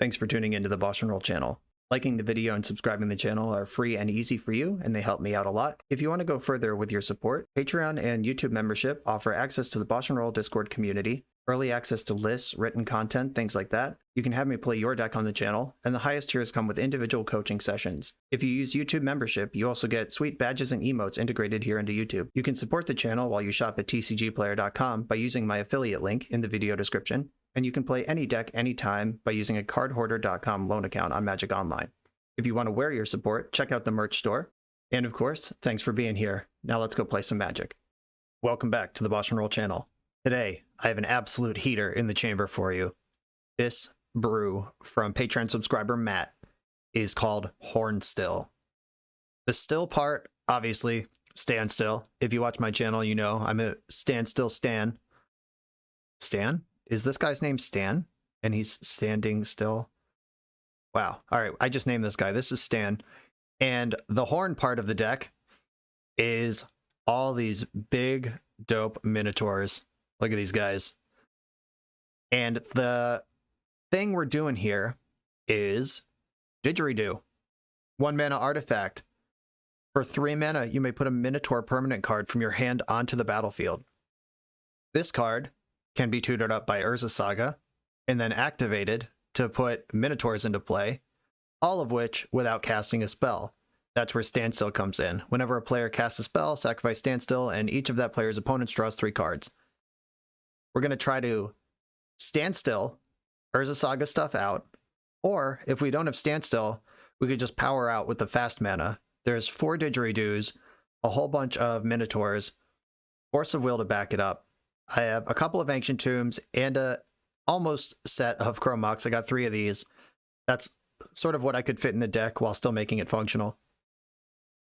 Thanks for tuning into the BoshNRoll channel. Liking the video and subscribing to the channel are free and easy for you, and they help me out a lot. If you want to go further with your support, Patreon and YouTube membership offer access to the BoshNRoll Discord community, early access to lists, written content, things like that. You can have me play your deck on the channel, and the highest tiers come with individual coaching sessions. If you use YouTube membership, you also get sweet badges and emotes integrated here into YouTube. You can support the channel while you shop at tcgplayer.com by using my affiliate link in the video description, and you can play any deck anytime by using a cardhoarder.com loan account on Magic Online. If you want to wear your support, check out the merch store. And of course, thanks for being here. Now let's go play some Magic. Welcome back to the BoshNRoll channel. Today, I have an absolute heater in the chamber for you. This brew from Patreon subscriber Matt is called HornStill. The still part, obviously, stand still. If you watch my channel, you know I'm a standstill Stan. Stan? Is this guy's name Stan? And he's standing still? Wow. All right, I just named this guy. This is Stan. And the horn part of the deck is all these big, dope Minotaurs. Look at these guys. And the thing we're doing here is Didgeridoo. 1 mana artifact. For 3 mana, you may put a Minotaur permanent card from your hand onto the battlefield. This card can be tutored up by Urza Saga, and then activated to put Minotaurs into play, all of which without casting a spell. That's where Standstill comes in. Whenever a player casts a spell, sacrifice Standstill, and each of that player's opponents draws 3 cards. We're going to try to Standstill Urza Saga stuff out, or if we don't have Standstill, we could just power out with the fast mana. There's 4 Didgeridoos, a whole bunch of Minotaurs, Force of Will to back it up. I have a couple of Ancient Tombs and a almost set of Chrome Mox. I got 3 of these. That's sort of what I could fit in the deck while still making it functional.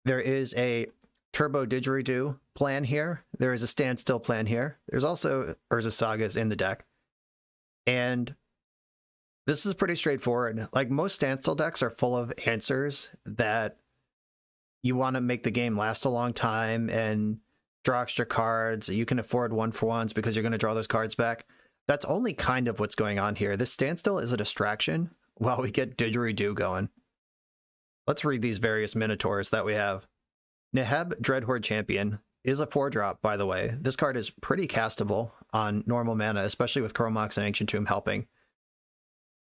There is a Turbo Didgeridoo plan here. There is a Standstill plan here. There's also Urza Sagas in the deck. And this is pretty straightforward. Like, most Standstill decks are full of answers that you want to make the game last a long time and draw extra cards. You can afford 1-for-1s because you're going to draw those cards back. That's only kind of what's going on here. This Standstill is a distraction while we get Didgeridoo going. Let's read these various Minotaurs that we have. Neheb Dreadhorde Champion is a 4-drop, by the way. This card is pretty castable on normal mana, especially with Chrome Mox and Ancient Tomb helping.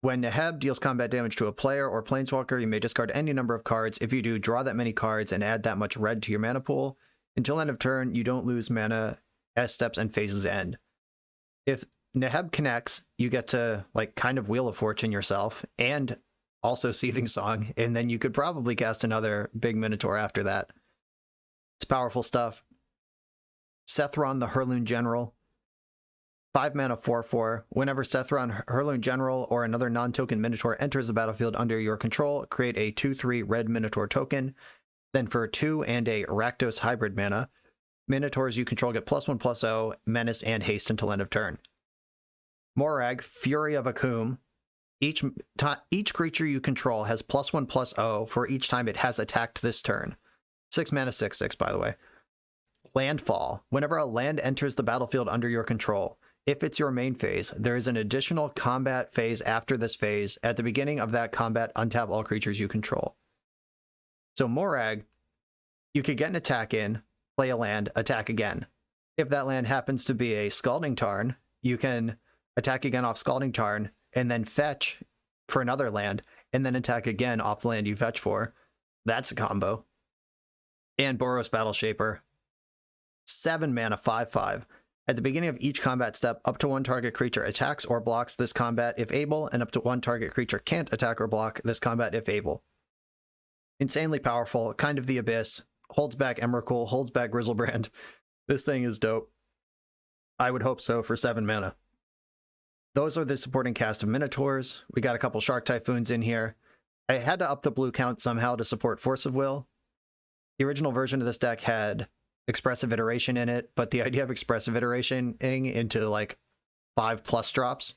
When Neheb deals combat damage to a player or planeswalker, you may discard any number of cards. If you do, draw that many cards and add that much red to your mana pool. Until end of turn, you don't lose mana as steps and phases end. If Neheb connects, you get to, like, kind of Wheel of Fortune yourself, and also Seething Song, and then you could probably cast another big Minotaur after that. It's powerful stuff. Sethron the Hurloon General. 5 mana 4/4. Whenever Sethron Hurloon General or another non-token Minotaur enters the battlefield under your control, create a 2/3 red Minotaur token. Then for 2 and a Rakdos hybrid mana, Minotaurs you control get +1/+0, menace, and haste until end of turn. Morag, Fury of Akum. Each creature you control has +1/+0 for each time it has attacked this turn. 6 mana 6/6, by the way. Landfall. Whenever a land enters the battlefield under your control, if it's your main phase, there is an additional combat phase after this phase. At the beginning of that combat, untap all creatures you control. So Morag, you could get an attack in, play a land, attack again. If that land happens to be a Scalding Tarn, you can attack again off Scalding Tarn, and then fetch for another land, and then attack again off the land you fetch for. That's a combo. And Boros Battleshaper. 7 mana 5/5. At the beginning of each combat step, up to 1 target creature attacks or blocks this combat if able, and up to 1 target creature can't attack or block this combat if able. Insanely powerful, kind of the Abyss, holds back Emrakul, holds back Griselbrand. This thing is dope. I would hope so for 7 mana. Those are the supporting cast of Minotaurs. We got a couple Shark Typhoons in here. I had to up the blue count somehow to support Force of Will. The original version of this deck had Expressive Iteration in it, but the idea of Expressive Iteration into like 5+ drops,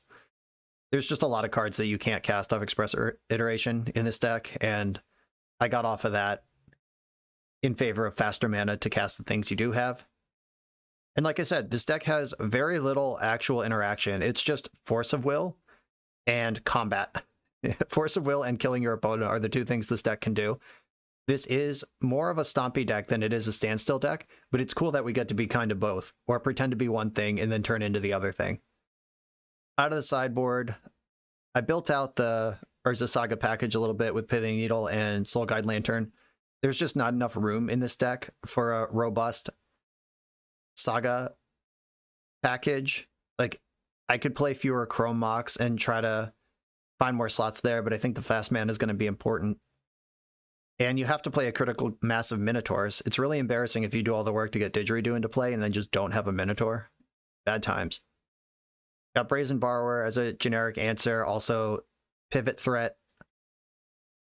there's just a lot of cards that you can't cast off Expressive Iteration in this deck, and I got off of that in favor of faster mana to cast the things you do have. And like I said, this deck has very little actual interaction. It's just Force of Will and combat. Force of will and killing your opponent are the two things this deck can do. This is more of a stompy deck than it is a standstill deck, but it's cool that we get to be kind of both, or pretend to be one thing and then turn into the other thing. Out of the sideboard, I built out the Urza Saga package a little bit with Pithing Needle and Soul Guide Lantern. There's just not enough room in this deck for a robust Saga package. Like, I could play fewer Chrome Mox and try to find more slots there, but I think the fast man is going to be important. And you have to play a critical mass of Minotaurs. It's really embarrassing if you do all the work to get Didgeridoo into play and then just don't have a Minotaur. Bad times. Got Brazen Borrower as a generic answer, also pivot threat.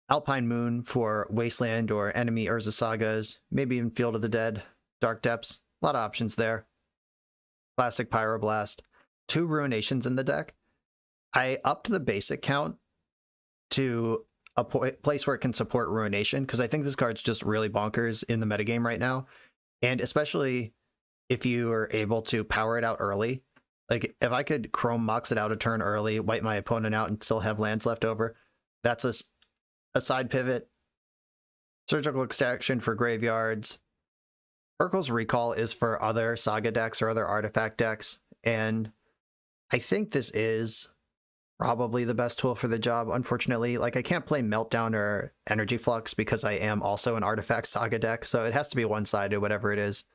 Alpine Moon for Wasteland or enemy Urza Sagas, maybe even Field of the Dead, Dark Depths. A lot of options there. Classic Pyroblast. 2 Ruinations in the deck. I upped the basic count to a place where it can support Ruination, because I think this card's just really bonkers in the metagame right now. And especially if you are able to power it out early. Like, if I could Chrome Mox it out a turn early, wipe my opponent out, and still have lands left over, that's a side pivot. Surgical Extraction for graveyards. Urkel's Recall is for other Saga decks or other artifact decks, and I think this is probably the best tool for the job, unfortunately. Like, I can't play Meltdown or Energy Flux because I am also an Artifact Saga deck, so it has to be one-sided, whatever it is.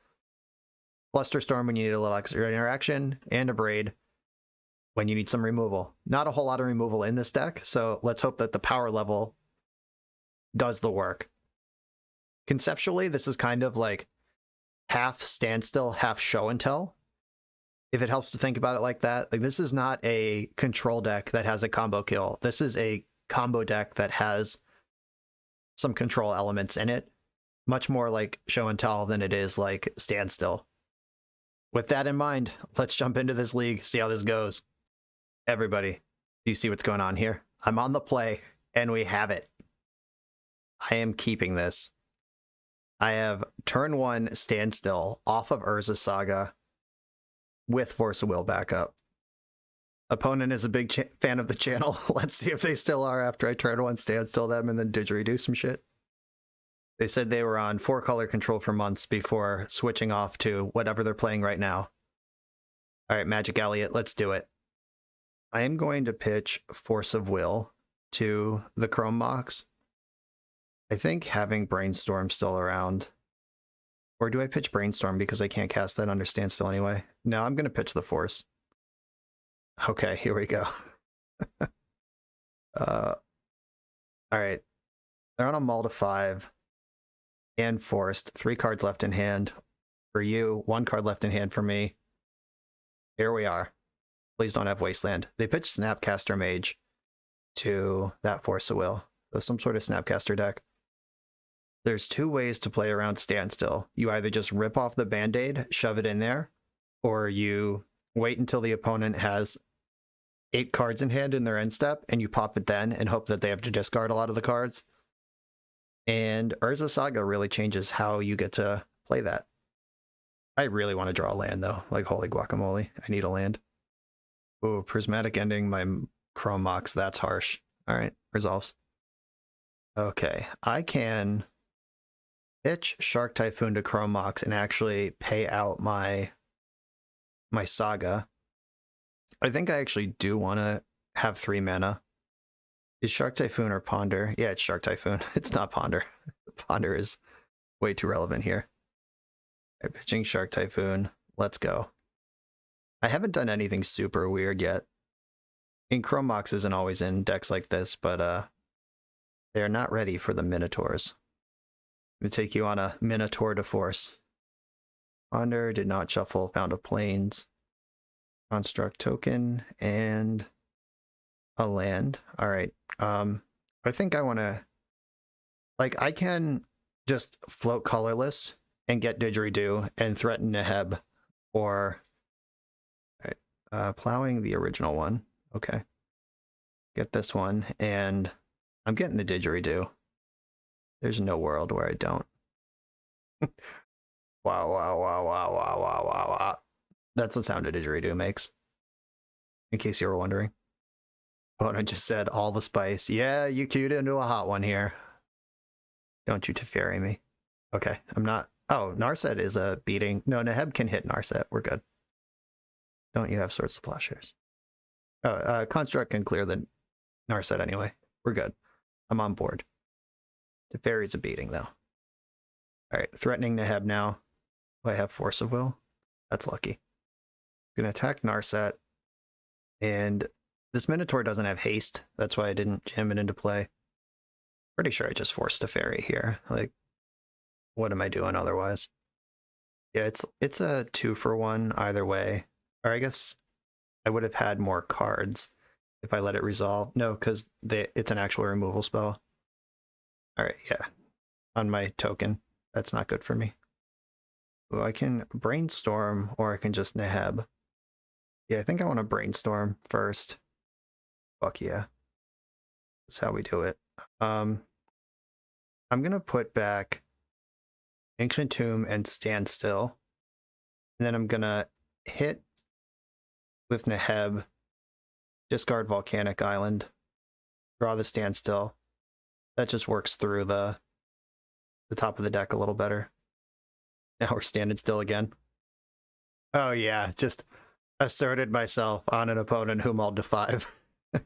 Flusterstorm when you need a little extra interaction, and Abrade when you need some removal. Not a whole lot of removal in this deck, so let's hope that the power level does the work. Conceptually, this is kind of like half standstill, half show and tell. If it helps to think about it like that, like, this is not a control deck that has a combo kill. This is a combo deck that has some control elements in it. Much more like show and tell than it is like standstill. With that in mind, let's jump into this league, see how this goes. Everybody, do you see what's going on here? I'm on the play, and we have it. I am keeping this. I have turn 1 standstill off of Urza Saga with Force of Will backup. Opponent is a big fan of the channel. Let's see if they still are after I turn 1 standstill them and then Didgeridoo some shit. They said they were on 4-color control for months before switching off to whatever they're playing right now. All right, Magic Elliott, let's do it. I am going to pitch Force of Will to the Chrome Mox. I think having Brainstorm still around. Or do I pitch Brainstorm because I can't cast that under standstill anyway? No, I'm going to pitch the Force. Okay, here we go. All right. They're on a mull to 5 and forced. 3 cards left in hand for you. 1 card left in hand for me. Here we are. Please don't have Wasteland. They pitched Snapcaster Mage to that Force of Will. So some sort of Snapcaster deck. There's 2 ways to play around standstill. You either just rip off the Band-Aid, shove it in there, or you wait until the opponent has 8 cards in hand in their end step, and you pop it then and hope that they have to discard a lot of the cards. And Urza Saga really changes how you get to play that. I really want to draw a land, though. Like, holy guacamole. I need a land. Ooh, Prismatic Ending my Chrome Mox. That's harsh. All right, resolves. Okay, I can pitch Shark Typhoon to Chrome Mox and actually pay out my Saga. I think I actually do want to have 3 mana. Is Shark Typhoon or Ponder? Yeah, it's Shark Typhoon. It's not Ponder. Ponder is way too relevant here. All right, pitching Shark Typhoon. Let's go. I haven't done anything super weird yet. Chrome Mox isn't always in decks like this, but they're not ready for the Minotaurs. I'm going to take you on a Minotaur to force. Ponder, did not shuffle, found a plains. Construct token, and a land. All right. I think I want to... Like, I can just float colorless and get Didgeridoo and threaten Neheb, or... All right. Plowing the original one. Okay. Get this one, and I'm getting the Didgeridoo. There's no world where I don't. Wow, wow, wow, wow, wow, wow, wow, wow. That's the sound a Didgeridoo makes, in case you were wondering. Opponent just said all the spice. Yeah, you queued into a hot one here. Don't you Teferi me. Okay, I'm not. Oh, Narset is a beating. No, Neheb can hit Narset. We're good. Don't you have Swords to Plowshares? Oh, Construct can clear the Narset anyway. We're good. I'm on board. Teferi's a beating, though. All right, threatening Neheb now. Do I have Force of Will? That's lucky. I'm going to attack Narset. And this Minotaur doesn't have haste. That's why I didn't jam it into play. Pretty sure I just forced Teferi here. Like, what am I doing otherwise? Yeah, it's a 2-for-1 either way. Or I guess I would have had more cards if I let it resolve. No, because it's an actual removal spell. All right, yeah. On my token. That's not good for me. Well, I can Brainstorm or I can just Neheb. Yeah, I think I want to Brainstorm first. Fuck yeah. That's how we do it. I'm going to put back Ancient Tomb and Standstill. And then I'm going to hit with Neheb, discard Volcanic Island, draw the Standstill. That just works through the top of the deck a little better. Now we're standing still again. Oh yeah, just asserted myself on an opponent who mulled to 5.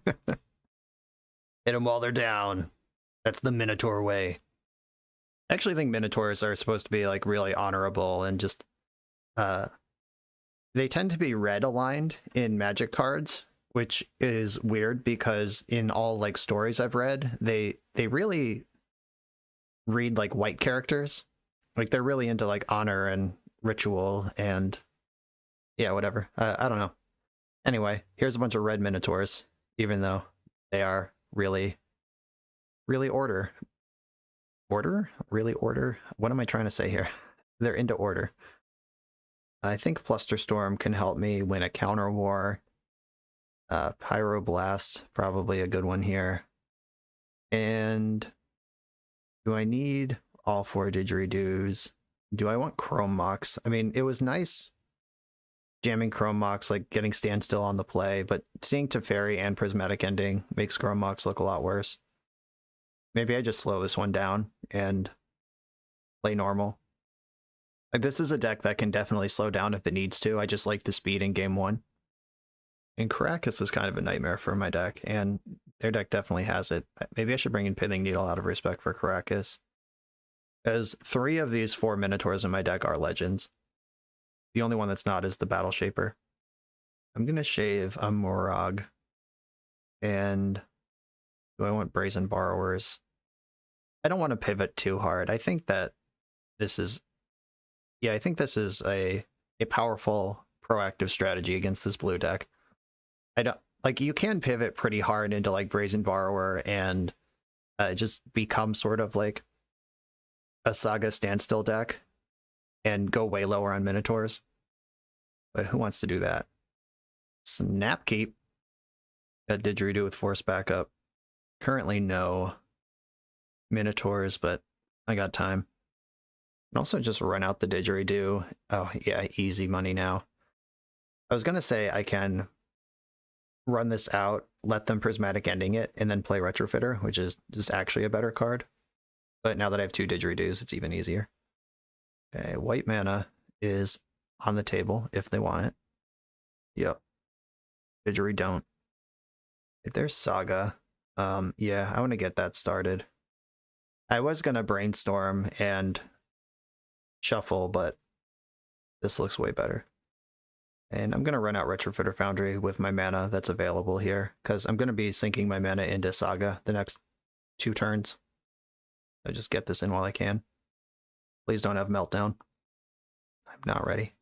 Hit them while they're down. That's the Minotaur way. I actually think Minotaurs are supposed to be like really honorable and just they tend to be red aligned in Magic cards, which is weird because in all like stories I've read, they really read like white characters. Like they're really into like honor and ritual and yeah, whatever. I don't know. Anyway, here's a bunch of red Minotaurs, even though they are really order. Order? Really order? What am I trying to say here? They're into order. I think Flusterstorm can help me win a counter war. Pyroblast, probably a good one here. And do I need all 4 Didgeridoos? Do I want Chrome Mox? I mean, it was nice jamming Chrome Mox, like getting Standstill on the play, but seeing Teferi and Prismatic Ending makes Chrome Mox look a lot worse. Maybe I just slow this one down and play normal. Like this is a deck that can definitely slow down if it needs to. I just like the speed in game 1. And Caracas is kind of a nightmare for my deck, and their deck definitely has it. Maybe I should bring in Pithing Needle out of respect for Caracas. As 3 of these 4 Minotaurs in my deck are legends. The only one that's not is the Battle Shaper. I'm going to shave a Morag. And do I want Brazen Borrowers? I don't want to pivot too hard. I think that this is... Yeah, I think this is a powerful, proactive strategy against this blue deck. I don't... Like, you can pivot pretty hard into, like, Brazen Borrower and just become sort of, like, a Saga Standstill deck and go way lower on Minotaurs. But who wants to do that? Snapkeep. Got Didgeridoo with Force backup. Currently no Minotaurs, but I got time. And also just run out the Didgeridoo. Oh yeah, easy money now. I was going to say I can run this out, let them Prismatic Ending it, and then play Retrofitter, which is just actually a better card. But now that I have 2 Didgeridoos, it's even easier. Okay, white mana is on the table if they want it. Yep. Didgeridoo don't. If there's Saga, yeah, I want to get that started. I was going to Brainstorm and Shuffle, but this looks way better. And I'm going to run out Retrofitter Foundry with my mana that's available here, because I'm going to be sinking my mana into Saga the next 2 turns. I just get this in while I can. Please don't have Meltdown. I'm not ready.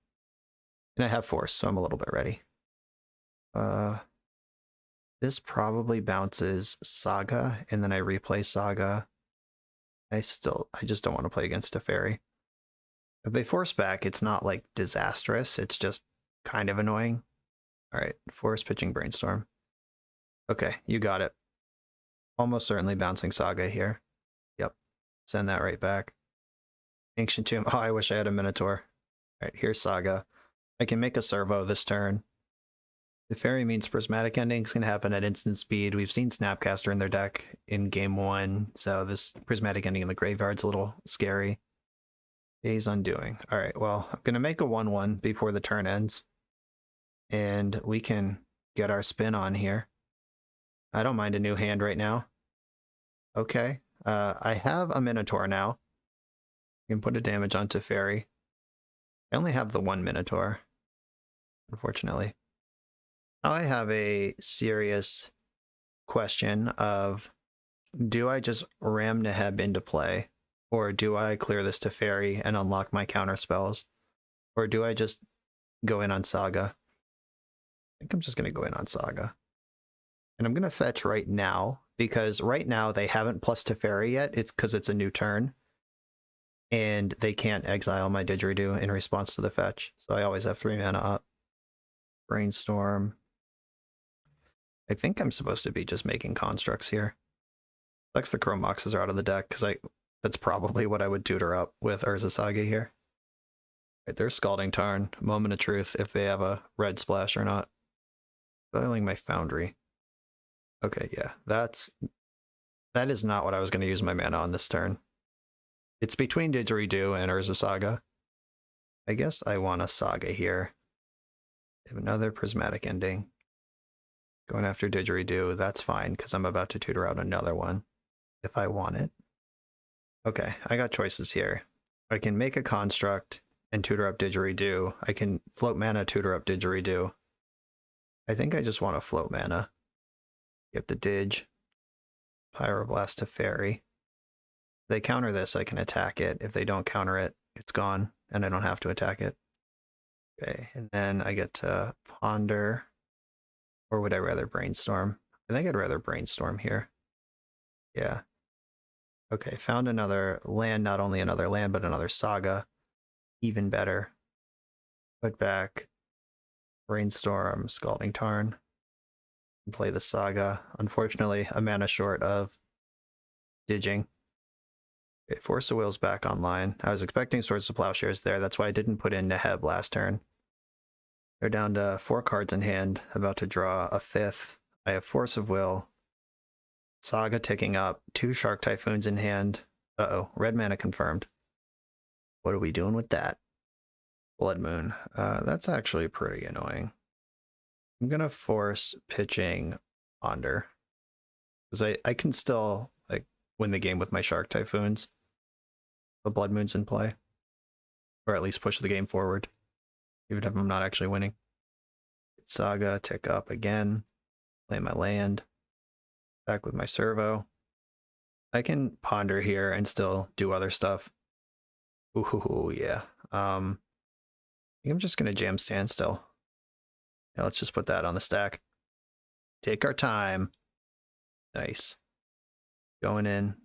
And I have Force, so I'm a little bit ready. This probably bounces Saga, and then I replay Saga. I just don't want to play against Teferi. If they force back, it's not like disastrous, it's just kind of annoying. Alright, Force pitching Brainstorm. Okay, you got it. Almost certainly bouncing Saga here. Yep, send that right back. Ancient Tomb. Oh, I wish I had a Minotaur. Alright, here's Saga. I can make a servo this turn. The fairy means prismatic endings can happen at instant speed. We've seen Snapcaster in their deck in game 1, so this prismatic ending in the graveyard's a little scary. Days Undoing. Alright, well, I'm going to make a 1-1 before the turn ends. And we can get our spin on here. I don't mind a new hand right now. Okay, I have a Minotaur now. I can put a damage onto fairy. I only have the one Minotaur, unfortunately. Now I have a serious question of, do I just ram Neheb into play? Or do I clear this to fairy and unlock my counter spells? Or do I just go in on Saga? I think I'm just going to go in on Saga. And I'm going to fetch right now, because right now they haven't plus to fairy yet. It's because it's a new turn. And they can't exile my Didgeridoo in response to the fetch. So I always have 3 mana up. Brainstorm. I think I'm supposed to be just making constructs here. Sucks the Chrome Moxes are out of the deck, because that's probably what I would tutor up with Urza Saga here. Right, there's Scalding Tarn, Moment of Truth, if they have a red splash or not. Filing my Foundry. Okay, yeah, that is not what I was going to use my mana on this turn. It's between Didgeridoo and Urza Saga. I guess I want a Saga here. I have another Prismatic Ending. Going after Didgeridoo, that's fine, because I'm about to tutor out another one, if I want it. Okay, I got choices here. I can make a construct and tutor up Didgeridoo. I can float mana, tutor up Didgeridoo. I think I just want to float mana. Get the Dig. Pyroblast to fairy. If they counter this, I can attack it. If they don't counter it, it's gone, and I don't have to attack it. Okay, and then I get to ponder. Or would I rather brainstorm? I think I'd rather brainstorm here. Yeah. Okay, found another land, not only another land, but another Saga. Even better. Put back Brainstorm, Scalding Tarn. And play the Saga. Unfortunately, a mana short of Digging. Okay, Force of Will's back online. I was expecting Swords to Plowshares there. That's why I didn't put in Neheb last turn. They're down to 4 cards in hand, about to draw a 5th. I have Force of Will. Saga ticking up, 2 Shark Typhoons in hand. Uh-oh, red mana confirmed. What are we doing with that? Blood Moon. That's actually pretty annoying. I'm going to force pitching Ponder. Because I can still win the game with my Shark Typhoons. But Blood Moon's in play. Or at least push the game forward. Even if I'm not actually winning. Saga, tick up again. Play my land. Back with my servo. I can ponder here and still do other stuff. Ooh, yeah. I think I'm just going to jam Standstill. Yeah, let's just put that on the stack. Take our time. Nice. Going in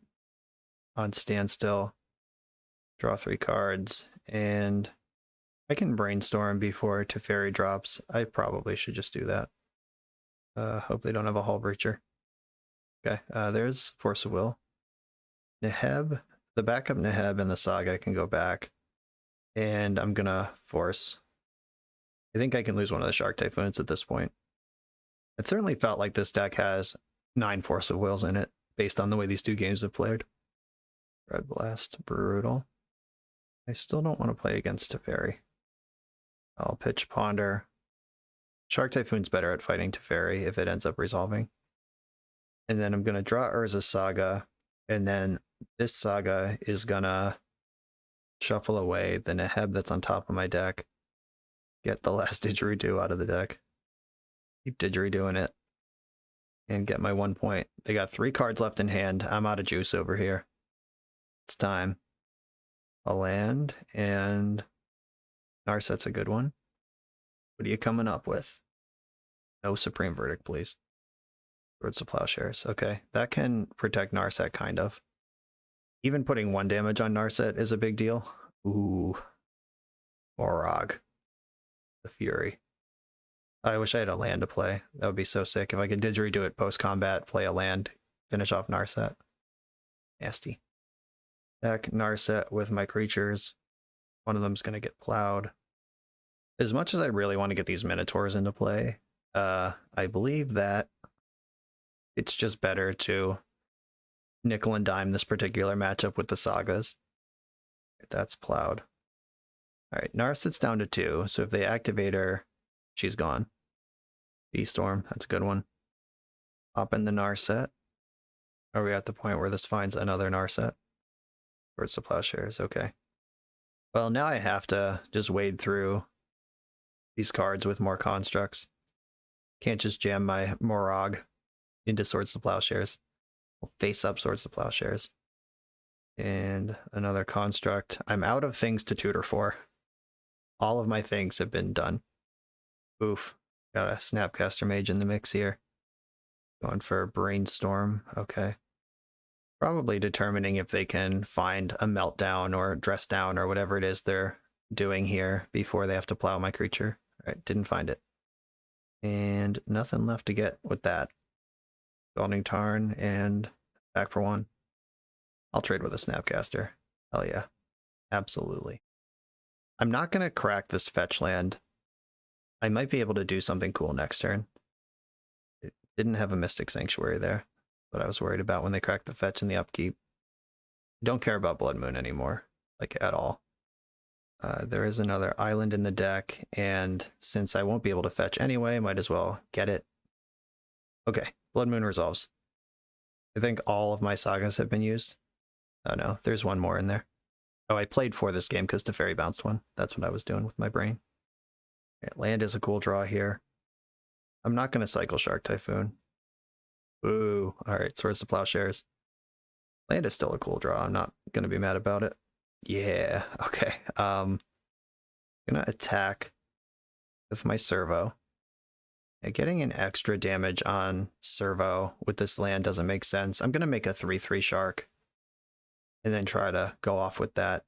on Standstill. Draw 3 cards. And I can brainstorm before Teferi drops. I probably should just do that. Hope they don't have a Hull Breacher. Okay, there's Force of Will. Neheb, the backup Neheb and the Saga can go back. And I'm gonna force. I think I can lose one of the Shark Typhoons at this point. It certainly felt like this deck has 9 Force of Wills in it, based on the way these 2 games have played. Red Blast, Brutal. I still don't want to play against Teferi. I'll pitch Ponder. Shark Typhoon's better at fighting Teferi if it ends up resolving. And then I'm going to draw Urza Saga, and then this Saga is going to shuffle away the Neheb that's on top of my deck. Get the last Didgeridoo out of the deck. Keep Didgeridooing it. And get my 1 point. They got 3 cards left in hand. I'm out of juice over here. It's time. A land, and Narset's a good one. What are you coming up with? No Supreme Verdict, please. Swords to Plowshares. Okay, that can protect Narset, kind of. Even putting 1 damage on Narset is a big deal. Ooh. Morog. The Fury. I wish I had a land to play. That would be so sick. If I could Didgeridoo it post-combat, play a land, finish off Narset. Nasty. Deck Narset with my creatures. One of them's going to get plowed. As much as I really want to get these Minotaurs into play, I believe that it's just better to nickel and dime this particular matchup with the Sagas. That's plowed. All right, Narset's down to 2, so if they activate her, she's gone. B-Storm, that's a good one. Hop in the Narset. Are we at the point where this finds another Narset? Towards the Plowshares, okay. Well, now I have to just wade through these cards with more constructs. Can't just jam my Morag into Swords to Plowshares. We'll face up Swords to Plowshares. And another construct. I'm out of things to tutor for. All of my things have been done. Oof. Got a Snapcaster Mage in the mix here. Going for Brainstorm. Okay. Probably determining if they can find a Meltdown or Dress Down or whatever it is they're doing here before they have to plow my creature. All right, didn't find it. And nothing left to get with that. Scalding Tarn and back for 1. I'll trade with a Snapcaster. Hell yeah. Absolutely. I'm not going to crack this fetch land. I might be able to do something cool next turn. It didn't have a Mystic Sanctuary there, but I was worried about when they cracked the fetch and the upkeep. Don't care about Blood Moon anymore, like at all. There is another island in the deck, and since I won't be able to fetch anyway, might as well get it. Okay, Blood Moon resolves. I think all of my sagas have been used. Oh no, there's one more in there. Oh, I played for this game because Teferi bounced one. That's what I was doing with my brain. Okay, land is a cool draw here. I'm not going to cycle Shark Typhoon. Ooh, alright, Swords to Plowshares. Land is still a cool draw. I'm not going to be mad about it. Yeah, okay. I'm going to attack with my Servo. Yeah, getting an extra damage on Servo with this land doesn't make sense. I'm going to make a 3/3 Shark and then try to go off with that.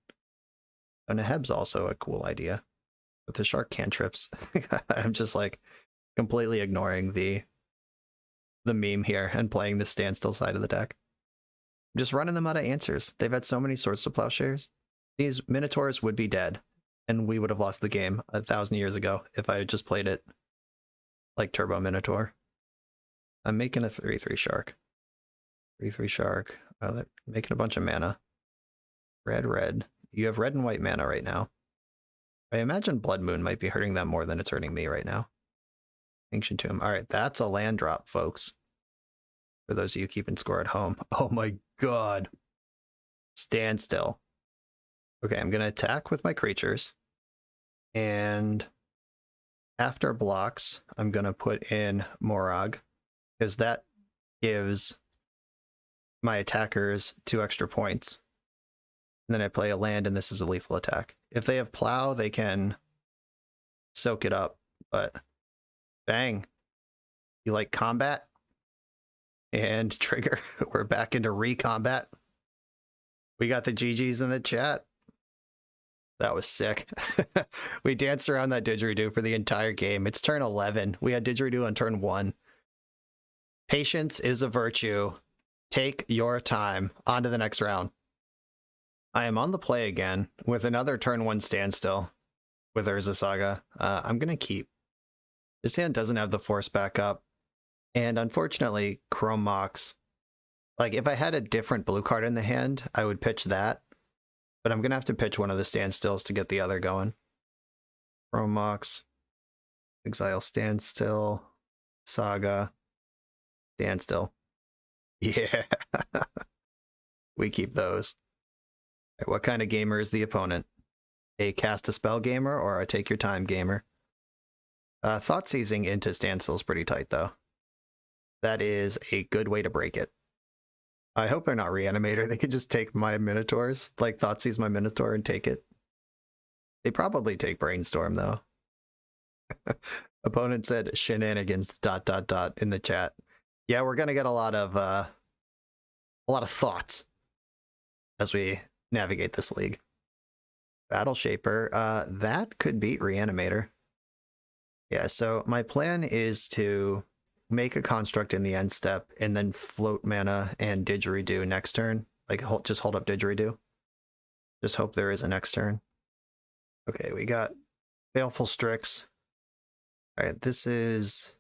And Neheb's also a cool idea. With the Shark cantrips, I'm just like completely ignoring the meme here and playing the standstill side of the deck. I'm just running them out of answers. They've had so many Swords to Plowshares. These Minotaurs would be dead, and we would have lost the game 1,000 years ago if I had just played it like Turbo Minotaur. I'm making a 3/3 Shark. 3/3 Shark. Oh, they're making a bunch of mana. Red. You have red and white mana right now. I imagine Blood Moon might be hurting them more than it's hurting me right now. Ancient Tomb. All right, that's a land drop, folks. For those of you keeping score at home. Oh my god. Standstill. Okay, I'm going to attack with my creatures. And after blocks, I'm going to put in Morag, because that gives my attackers 2 extra points. And then I play a land, and this is a lethal attack. If they have Plow, they can soak it up, but bang. You like combat? And trigger. We're back into recombat. We got the GGs in the chat. That was sick. We danced around that Didgeridoo for the entire game. It's turn 11. We had Didgeridoo on turn 1. Patience is a virtue. Take your time. On to the next round. I am on the play again with another turn 1 standstill with Urza Saga. I'm going to keep. This hand doesn't have the force backup. And unfortunately, Chrome Mox. Like, if I had a different blue card in the hand, I would pitch that. But I'm going to have to pitch one of the standstills to get the other going. Chrome Mox. Exile Standstill. Saga. Standstill. Yeah. We keep those. Right, what kind of gamer is the opponent? A cast a spell gamer or a take your time gamer? Thought seizing into standstill is pretty tight, though. That is a good way to break it. I hope they're not Reanimator. They could just take my Minotaurs, like Thought Seize my Minotaur and take it. They probably take Brainstorm, though. Opponent said shenanigans ... in the chat. Yeah, we're gonna get a lot of thoughts as we navigate this league. Battle Shaper, that could beat Reanimator. Yeah, so my plan is to make a construct in the end step and then float mana and Didgeridoo next turn. Like, just hold up Didgeridoo. Just hope there is a next turn. Okay, we got Baleful Strix. All right, this is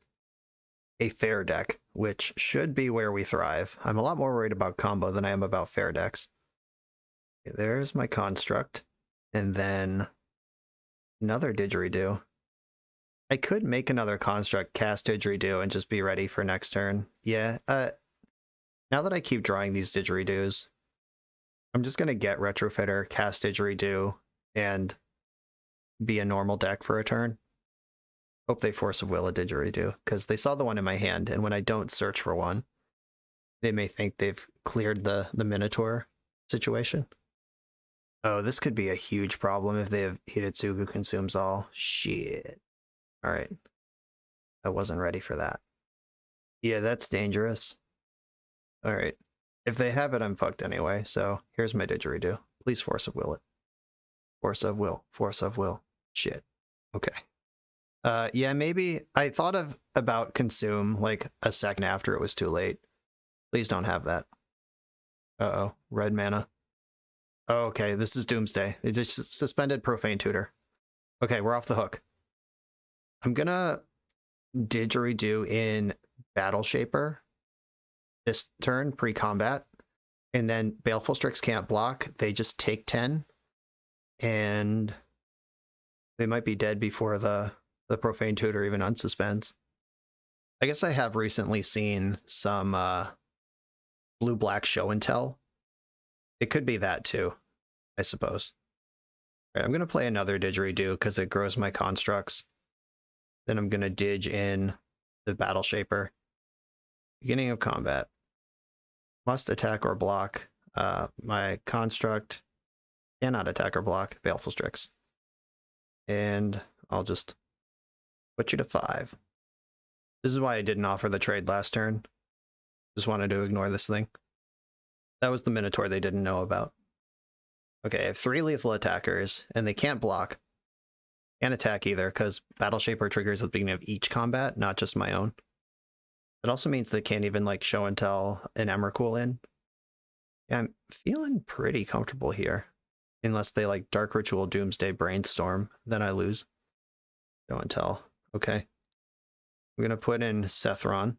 a fair deck, which should be where we thrive. I'm a lot more worried about combo than I am about fair decks. Okay, there's my construct. And then another Didgeridoo. I could make another construct, cast Didgeridoo, and just be ready for next turn. Yeah, now that I keep drawing these Didgeridoos, I'm just going to get Retrofitter, cast Didgeridoo, and be a normal deck for a turn. Hope they Force of Will a Didgeridoo, because they saw the one in my hand, and when I don't search for one, they may think they've cleared the Minotaur situation. Oh, this could be a huge problem if they have Hidetsugu consumes all. Shit. Alright. I wasn't ready for that. Yeah, that's dangerous. Alright. If they have it, I'm fucked anyway, so here's my Didgeridoo. Please Force of Will it. Force of Will. Force of Will. Shit. Okay. Yeah, maybe I thought about consume like a second after it was too late. Please don't have that. Uh-oh. Red mana. Oh, okay, this is Doomsday. It just suspended Profane Tutor. Okay, we're off the hook. I'm gonna Didgeridoo in Battle Shaper this turn, pre-combat. And then Baleful Strix can't block. They just take 10. And they might be dead before the Profane Tutor even unsuspends. I guess I have recently seen some blue-black show and tell. It could be that too, I suppose. All right, I'm going to play another Didgeridoo because it grows my constructs. Then I'm going to Didge in the Battle Shaper. Beginning of combat. Must attack or block. My construct cannot attack or block. Baleful Strix. And I'll just put you to 5. This is why I didn't offer the trade last turn. Just wanted to ignore this thing. That was the Minotaur they didn't know about. Okay, I have 3 lethal attackers, and they can't block. Can't attack either, because Battle Shaper triggers at the beginning of each combat, not just my own. It also means they can't even, like, show and tell an Emrakul in. Yeah, I'm feeling pretty comfortable here. Unless they, like, Dark Ritual, Doomsday, Brainstorm, then I lose. Show and tell. Okay. I'm going to put in Sethron.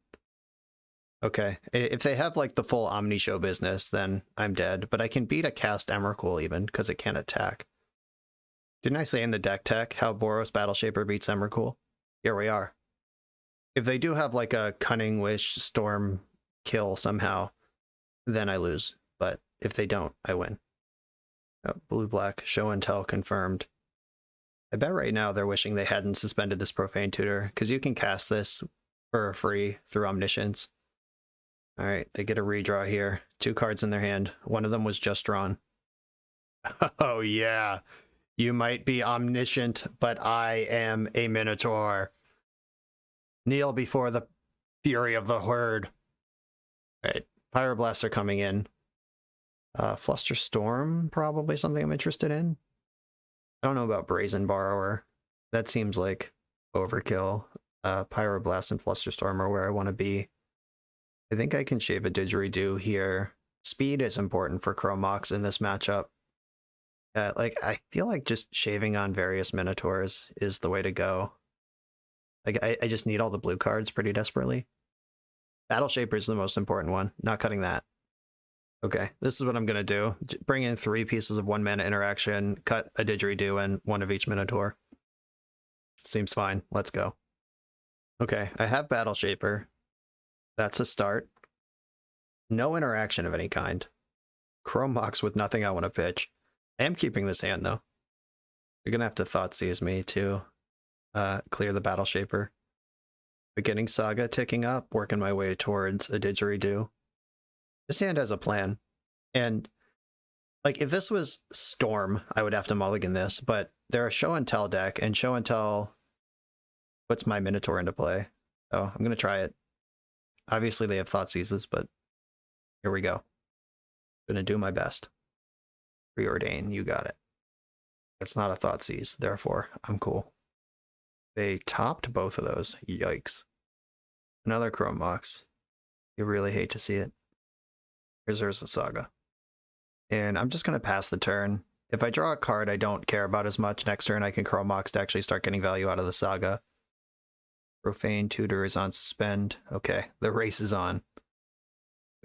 Okay, if they have like the full Omni Show business, then I'm dead. But I can beat a cast Emrakul even, because it can't attack. Didn't I say in the deck tech how Boros Battle Shaper beats Emrakul? Here we are. If they do have like a Cunning Wish Storm kill somehow, then I lose. But if they don't, I win. Oh, blue-black, show and tell confirmed. I bet right now they're wishing they hadn't suspended this Profane Tutor, because you can cast this for free through Omniscience. All right, they get a redraw here. 2 cards in their hand. One of them was just drawn. Oh, yeah. You might be omniscient, but I am a Minotaur. Kneel before the fury of the herd. All right, Pyroblasts are coming in. Flusterstorm, probably something I'm interested in. I don't know about Brazen Borrower. That seems like overkill. Pyroblast and Flusterstorm are where I want to be. I think I can shave a Didgeridoo here. Speed is important for Chromox in this matchup. Like, I feel like just shaving on various Minotaurs is the way to go. Like, I just need all the blue cards pretty desperately. Battle Shaper is the most important one. Not cutting that. Okay, this is what I'm going to do. Bring in 3 pieces of 1-mana interaction, cut a Didgeridoo and 1 of each Minotaur. Seems fine. Let's go. Okay, I have Battle Shaper. That's a start. No interaction of any kind. Chromox with nothing I want to pitch. I am keeping this hand, though. You're going to have to Thoughtseize me to clear the Battle Shaper. Beginning Saga ticking up, working my way towards a Didgeridoo. This hand has a plan. And, like, if this was Storm, I would have to mulligan this, but they're a Show and Tell deck, and Show and Tell puts my Minotaur into play. So I'm going to try it. Obviously, they have Thoughtseizes, but here we go. Gonna do my best. Preordain, you got it. It's not a Thoughtseize, therefore I'm cool. They topped both of those. Yikes. Another Chromox. You really hate to see it. Here's Urza Saga. And I'm just gonna pass the turn. If I draw a card I don't care about as much next turn, I can Chromox to actually start getting value out of the Saga. Profane Tutor is on suspend. Okay, the race is on.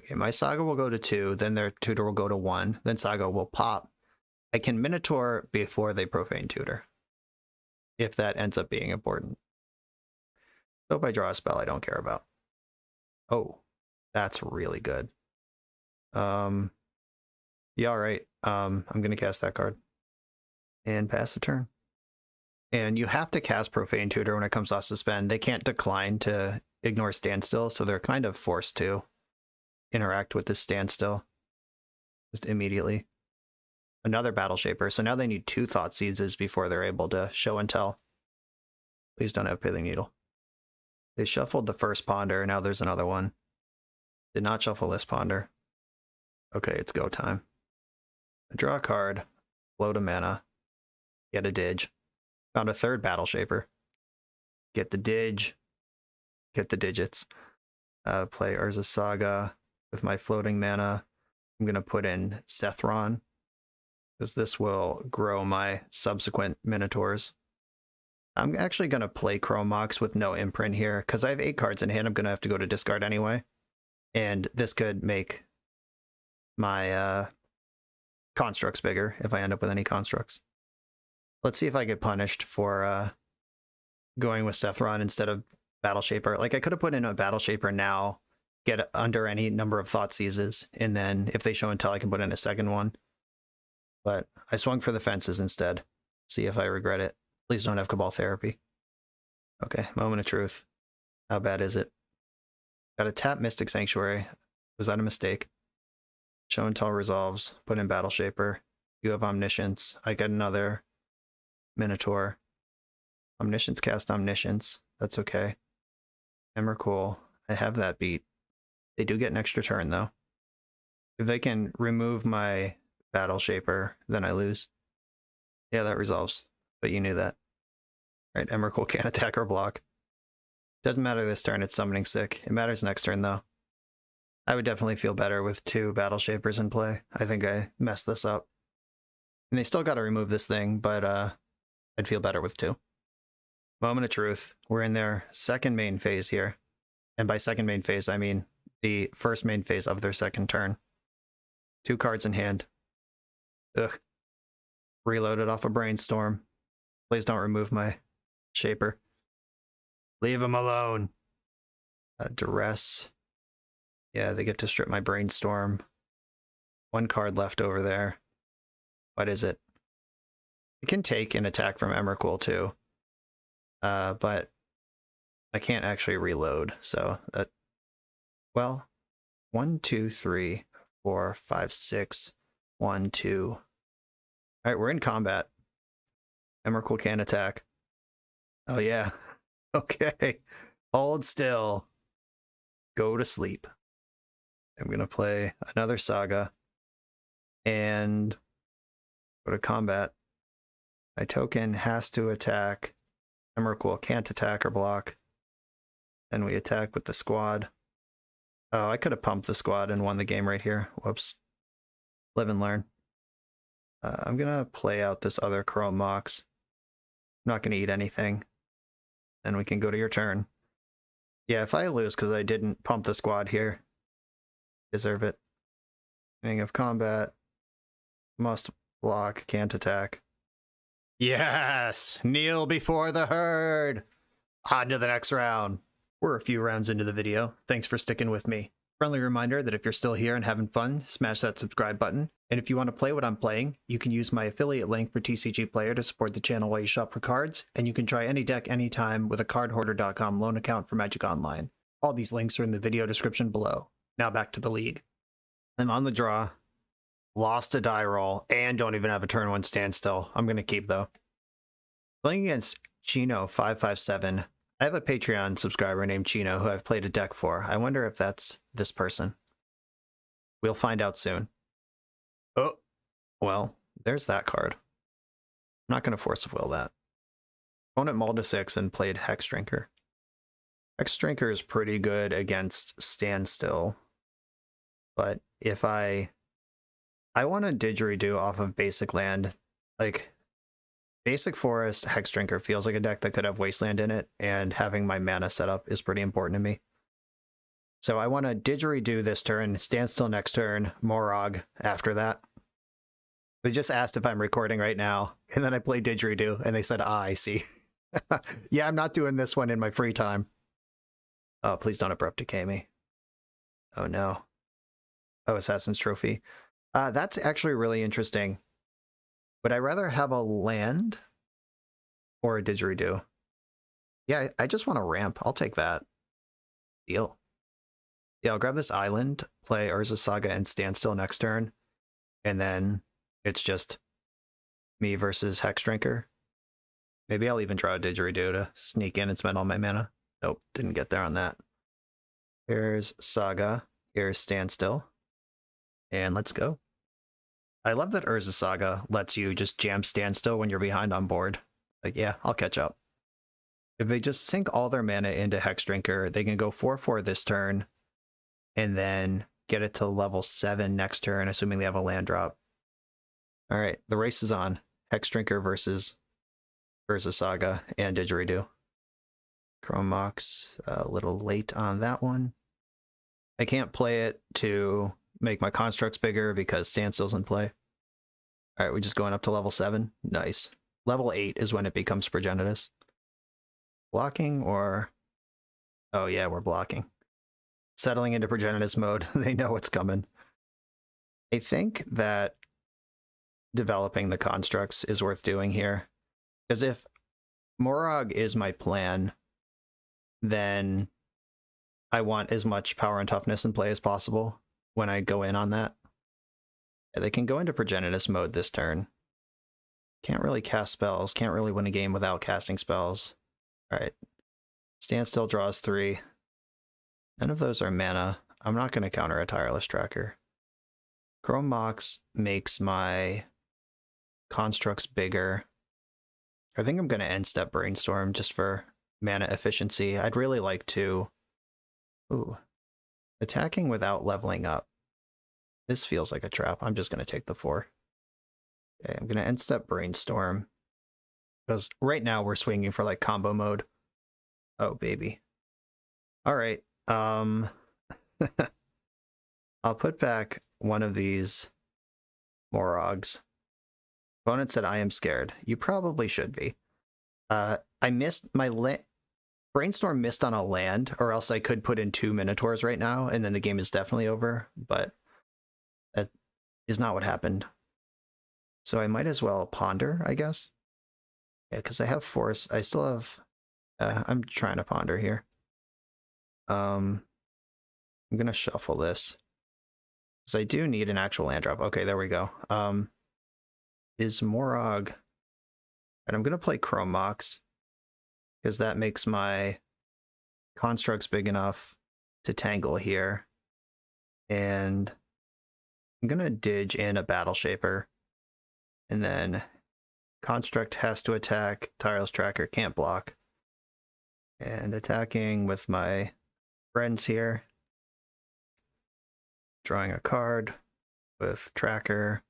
Okay, my Saga will go to 2, then their Tutor will go to 1, then Saga will pop. I can Minotaur before they Profane Tutor, if that ends up being important. So if I draw a spell I don't care about. Oh, that's really good. Yeah, all right. I'm gonna cast that card and pass the turn. And you have to cast Profane Tutor when it comes off suspend. They can't decline to ignore standstill, so they're kind of forced to interact with this standstill just immediately. Another Battle Shaper, so now they need 2 Thought Seizes before they're able to show and tell. Please don't have Pithing Needle. They shuffled the first Ponder, now there's another one. Did not shuffle this Ponder. Okay, it's go time. I draw a card, float a mana, get a Didge. Found a 3rd Battle Shaper. Get the Didge, get the digits. Play Urza Saga with my floating mana. I'm going to put in Sethron, because this will grow my subsequent Minotaurs. I'm actually going to play Chrome Mox with no imprint here, because I have 8 cards in hand. I'm going to have to go to discard anyway. And this could make my constructs bigger if I end up with any constructs. Let's see if I get punished for going with Sethron instead of Battle Shaper. Like, I could have put in a Battle Shaper now, get under any number of Thought Seizes, and then if they show and tell, I can put in a second one. But I swung for the fences instead. See if I regret it. Please don't have Cabal Therapy. Okay, Moment of Truth. How bad is it? Got to tap Mystic Sanctuary. Was that a mistake? Show and tell resolves. Put in Battle Shaper. You have Omniscience. I get another Minotaur. Omniscience cast Omniscience. That's okay. Emrakul. I have that beat. They do get an extra turn though. If they can remove my Battle Shaper, then I lose. Yeah, that resolves. But you knew that. Alright, Emrakul can't attack or block. Doesn't matter this turn, it's summoning sick. It matters next turn though. I would definitely feel better with 2 Battle Shapers in play. I think I messed this up. And they still got to remove this thing, but I'd feel better with 2. Moment of Truth. We're in their second main phase here. And by second main phase, I mean the first main phase of their second turn. 2 cards in hand. Ugh. Reloaded off a Brainstorm. Please don't remove my Shaper. Leave him alone. Duress. Yeah, they get to strip my Brainstorm. 1 card left over there. What is it? It can take an attack from Emrakul too. But I can't actually reload, so that... Well, 1, 2, 3, 4, 5, 6. 1, 2. Alright, we're in combat. Emrakul can't attack. Oh yeah. Okay. Hold still. Go to sleep. I'm going to play another Saga and go to combat. My token has to attack. Emrakul can't attack or block. Then we attack with the squad. Oh, I could have pumped the squad and won the game right here. Whoops. Live and learn. I'm going to play out this other Chrome Mox. I'm not going to eat anything. Then we can go to your turn. Yeah, if I lose because I didn't pump the squad here, deserve it. Beginning of combat. Must block, can't attack. Yes! Kneel before the herd! On to the next round. We're a few rounds into the video. Thanks for sticking with me. Friendly reminder that if you're still here and having fun, smash that subscribe button. And if you want to play what I'm playing, you can use my affiliate link for TCG Player to support the channel while you shop for cards, and you can try any deck anytime with a cardhoarder.com loan account for Magic Online. All these links are in the video description below. Now back to the league. I'm on the draw. Lost a die roll, and don't even have a turn 1 standstill. I'm going to keep though. Playing against Chino557. I have a Patreon subscriber named Chino who I've played a deck for. I wonder if that's this person. We'll find out soon. Oh, well, there's that card. I'm not going to force of will that. Opponent mulled to 6 and played Hex Drinker. Hex Drinker is pretty good against Standstill. But if I want a Didgeridoo off of basic land, like, Basic Forest Hex Drinker feels like a deck that could have Wasteland in it, and having my mana set up is pretty important to me. So I want to Didgeridoo this turn, Standstill next turn, Morog after that. They just asked if I'm recording right now, and then I played Didgeridoo, and they said, ah, I see. Yeah, I'm not doing this one in my free time. Oh, please don't Abrupt Decay me. Oh, no. Oh, Assassin's Trophy. That's actually really interesting. Would I rather have a land or a Didgeridoo? Yeah, I just want a ramp. I'll take that. Deal. Yeah, I'll grab this island, play Urza Saga and Standstill next turn, and then it's just me versus Hex Drinker. Maybe I'll even draw a Didgeridoo to sneak in and spend all my mana. Nope, didn't get there on that. Here's Saga, here's Standstill, and let's go. I love that Urza Saga lets you just jam Standstill when you're behind on board. Like, yeah, I'll catch up. If they just sink all their mana into Hex Drinker, they can go 4/4 this turn, and then get it to level 7 next turn, assuming they have a land drop. All right, the race is on. Hex Drinker versus Urza Saga and Didgeridoo. Chrome Mox, a little late on that one. I can't play it to make my constructs bigger because Standstill's in play. All right, we're just going up to level 7. Nice. Level 8 is when it becomes Progenitus. Blocking or... Oh yeah, we're blocking. Settling into Progenitus mode. They know what's coming. I think that developing the constructs is worth doing here. Because if Morog is my plan, then I want as much power and toughness in play as possible when I go in on that. Yeah, they can go into Progenitus mode this turn. Can't really cast spells. Can't really win a game without casting spells. All right. Standstill draws 3. None of those are mana. I'm not going to counter a Tireless Tracker. Chrome Mox makes my constructs bigger. I think I'm going to end step Brainstorm just for mana efficiency. I'd really like to... Ooh. Attacking without leveling up. This feels like a trap. I'm just going to take the 4. Okay, I'm going to end step Brainstorm. Because right now we're swinging for like combo mode. Oh, baby. All right. I'll put back one of these Morogs. Opponent said, I am scared. You probably should be. I missed my Brainstorm missed on a land, or else I could put in 2 Minotaurs right now, and then the game is definitely over, but that is not what happened. So I might as well ponder, I guess. Yeah, because I have force. I still have... I'm trying to ponder here. I'm going to shuffle this. Because I do need an actual land drop. Okay, there we go. Is Morog... And I'm going to play Chrome Mox. Because that makes my constructs big enough to tangle here. And I'm going to dig in a Battle Shaper. And then construct has to attack. Tireless Tracker can't block. And attacking with my friends here. Drawing a card with Tracker.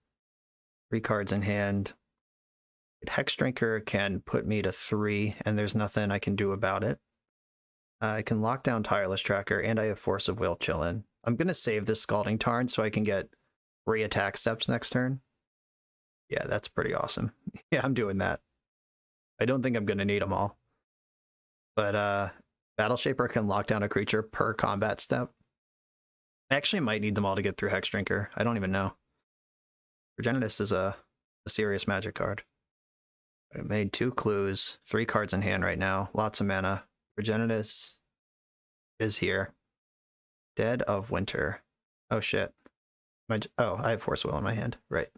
3 cards in hand. Hex Drinker can put me to 3, and there's nothing I can do about it. I can lock down Tireless Tracker, and I have Force of Will chillin'. I'm going to save this Scalding Tarn so I can get 3 attack steps next turn. Yeah, that's pretty awesome. Yeah, I'm doing that. I don't think I'm going to need them all. But Battle Shaper can lock down a creature per combat step. I actually might need them all to get through Hex Drinker. I don't even know. Progenitus is a serious Magic card. I made 2 clues, 3 cards in hand right now, lots of mana. Progenitus is here. Dead of Winter. Oh shit. Oh, I have Force Will in my hand. Right.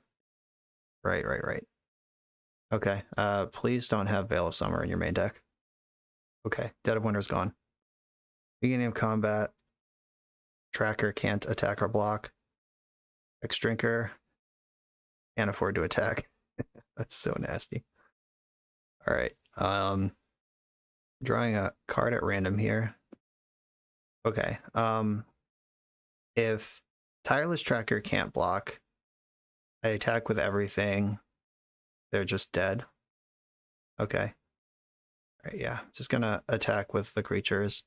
Right. Okay, please don't have Veil of Summer in your main deck. Okay, Dead of Winter's gone. Beginning of combat. Tracker can't attack or block. Hex Drinker can't afford to attack. That's so nasty. All right. Drawing a card at random here. Okay. If Tireless Tracker can't block, I attack with everything. They're just dead. Okay. All right, yeah, just gonna attack with the creatures.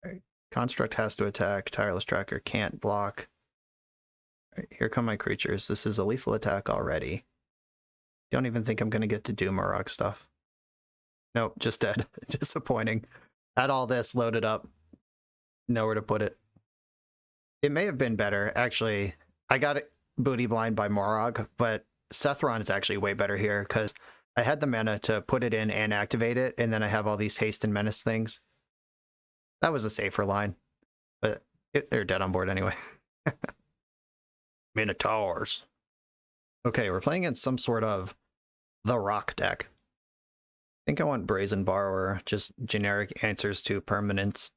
All right. Construct has to attack. Tireless Tracker can't block. All right, here come my creatures. This is a lethal attack already. Don't even think I'm gonna get to do Morog stuff. Nope, just dead. Disappointing. Had all this loaded up. Nowhere to put it. It may have been better. Actually, I got it booty blind by Morog, but Sethron is actually way better here because I had the mana to put it in and activate it, and then I have all these haste and menace things. That was a safer line, but they're dead on board anyway. Minotaurs. Okay, we're playing in some sort of the rock deck. I think I want Brazen Borrower, just generic answers to permanents.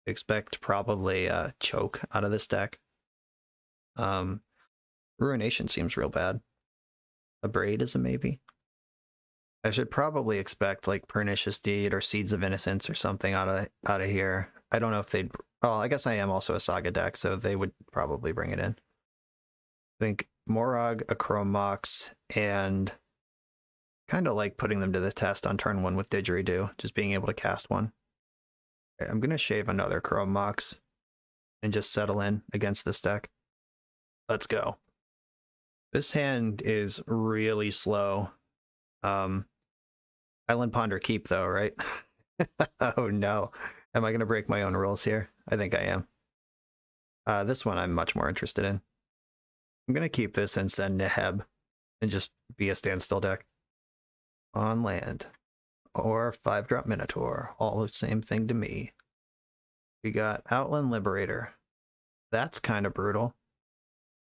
Expect probably choke out of this deck. Ruination seems real bad. A Braid is a maybe. I should probably expect like Pernicious Deed or Seeds of Innocence or something out of here. I don't know if they'd. Oh, I guess I am also a Saga deck, so they would probably bring it in. I think Morog, a Chrome Mox, and kind of like putting them to the test on turn 1 with Didgeridoo, just being able to cast one. Okay, I'm gonna shave another Chrome Mox and just settle in against this deck. Let's go. This hand is really slow. Island Ponder keep though, right? Oh no. Am I going to break my own rules here? I think I am. This one I'm much more interested in. I'm going to keep this and send Neheb and just be a standstill deck. On land. Or 5-drop Minotaur. All the same thing to me. We got Outland Liberator. That's kind of brutal.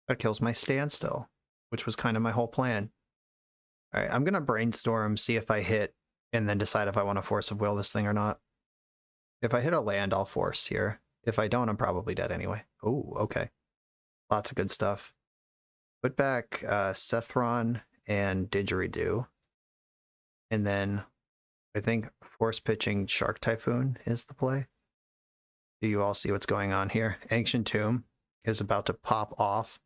That kills my standstill, which was kind of my whole plan. All right, I'm going to brainstorm, see if I hit, and then decide if I want to Force of Will this thing or not. If I hit a land, I'll force here. If I don't, I'm probably dead anyway. Oh, okay. Lots of good stuff. Put back Sethron and Didgeridoo. And then I think Force Pitching Shark Typhoon is the play. Do you all see what's going on here? Ancient Tomb is about to pop off.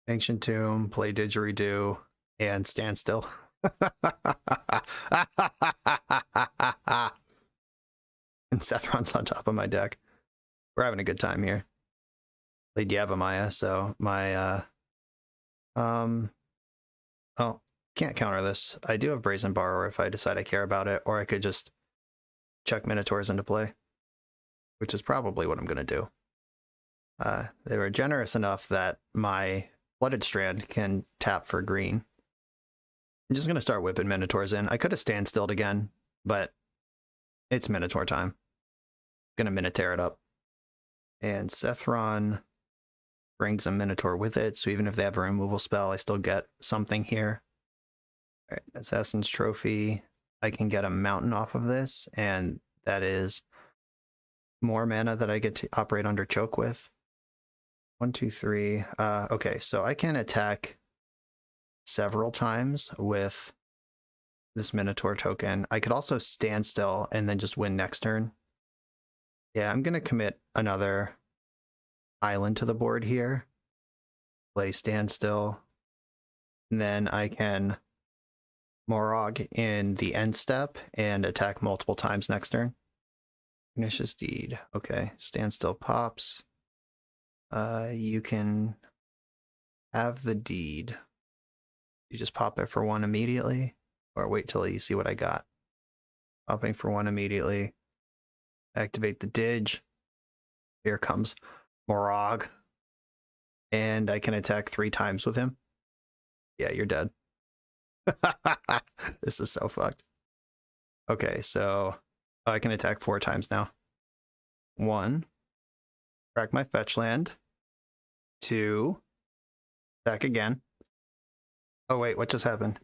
Ancient Tomb, play Didgeridoo, and Standstill. And Sethron's on top of my deck. We're having a good time here. Played Yavimaya, so my oh, can't counter this. I do have Brazen Borrower if I decide I care about it, or I could just chuck Minotaurs into play, which is probably what I'm gonna do. They were generous enough that my Flooded Strand can tap for green. I'm just going to start whipping Minotaurs in. I could have standstilled again, but it's Minotaur time. Going to Minotaur it up. And Sethron brings a Minotaur with it, so even if they have a removal spell, I still get something here. All right, Assassin's Trophy. I can get a mountain off of this, and that is more mana that I get to operate under choke with. 1, 2, 3. Okay, so I can attack several times with this Minotaur token. I could also stand still and then just win next turn. Yeah, I'm going to commit another island to the board here. Play standstill. And then I can Morog in the end step and attack multiple times next turn. Pernicious Deed. Okay, standstill pops. You can have the deed. You just pop it for 1 immediately, or wait till you see what I got. Popping for 1 immediately. Activate the Didge. Here comes Morog. And I can attack 3 times with him. Yeah, you're dead. This is so fucked. Okay, so I can attack 4 times now. 1. Crack my fetch land. 2. Attack again. Oh wait, what just happened?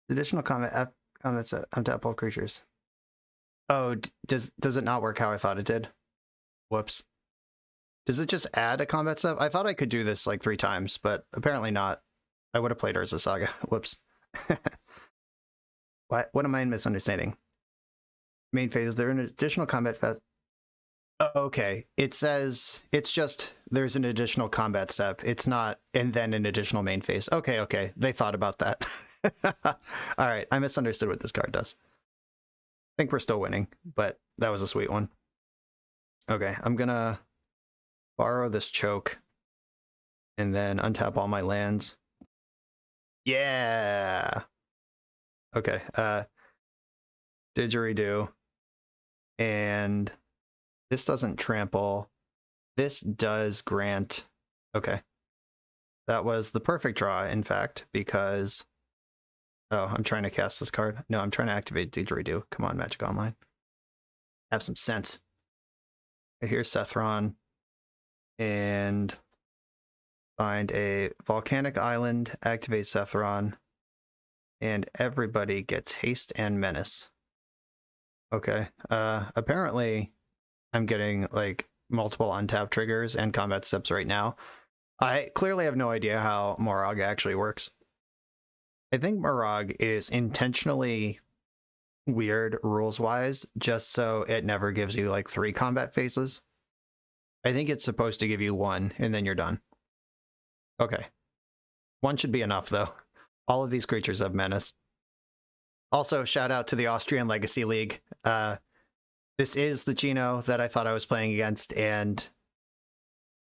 Additional comments untap all creatures. Oh, does it not work how I thought it did? Whoops. Does it just add a combat step? I thought I could do this like 3 times, but apparently not. I would have played Urza Saga. Whoops. What am I misunderstanding? Main phase, is there an additional combat Okay, it says it's just there's an additional combat step. It's not, and then an additional main phase. Okay, okay, they thought about that. All right, I misunderstood what this card does. I think we're still winning, but that was a sweet one. Okay, I'm gonna borrow this choke and then untap all my lands. Yeah. Okay, Didgeridoo. And this doesn't trample. This does grant. Okay. That was the perfect draw, in fact, because... Oh, I'm trying to cast this card. No, I'm trying to activate Didgeridoo. Come on, Magic Online. Have some sense. Here's Sethron. And find a volcanic island, activate Sethron, and everybody gets haste and menace. Okay. Apparently I'm getting like multiple untap triggers and combat steps right now. I clearly have no idea how Morag actually works. I think Morag is intentionally weird rules-wise, just so it never gives you like 3 combat phases. I think it's supposed to give you 1, and then you're done. Okay. 1 should be enough, though. All of these creatures have menace. Also, shout out to the Austrian Legacy League. This is the Gino that I thought I was playing against, and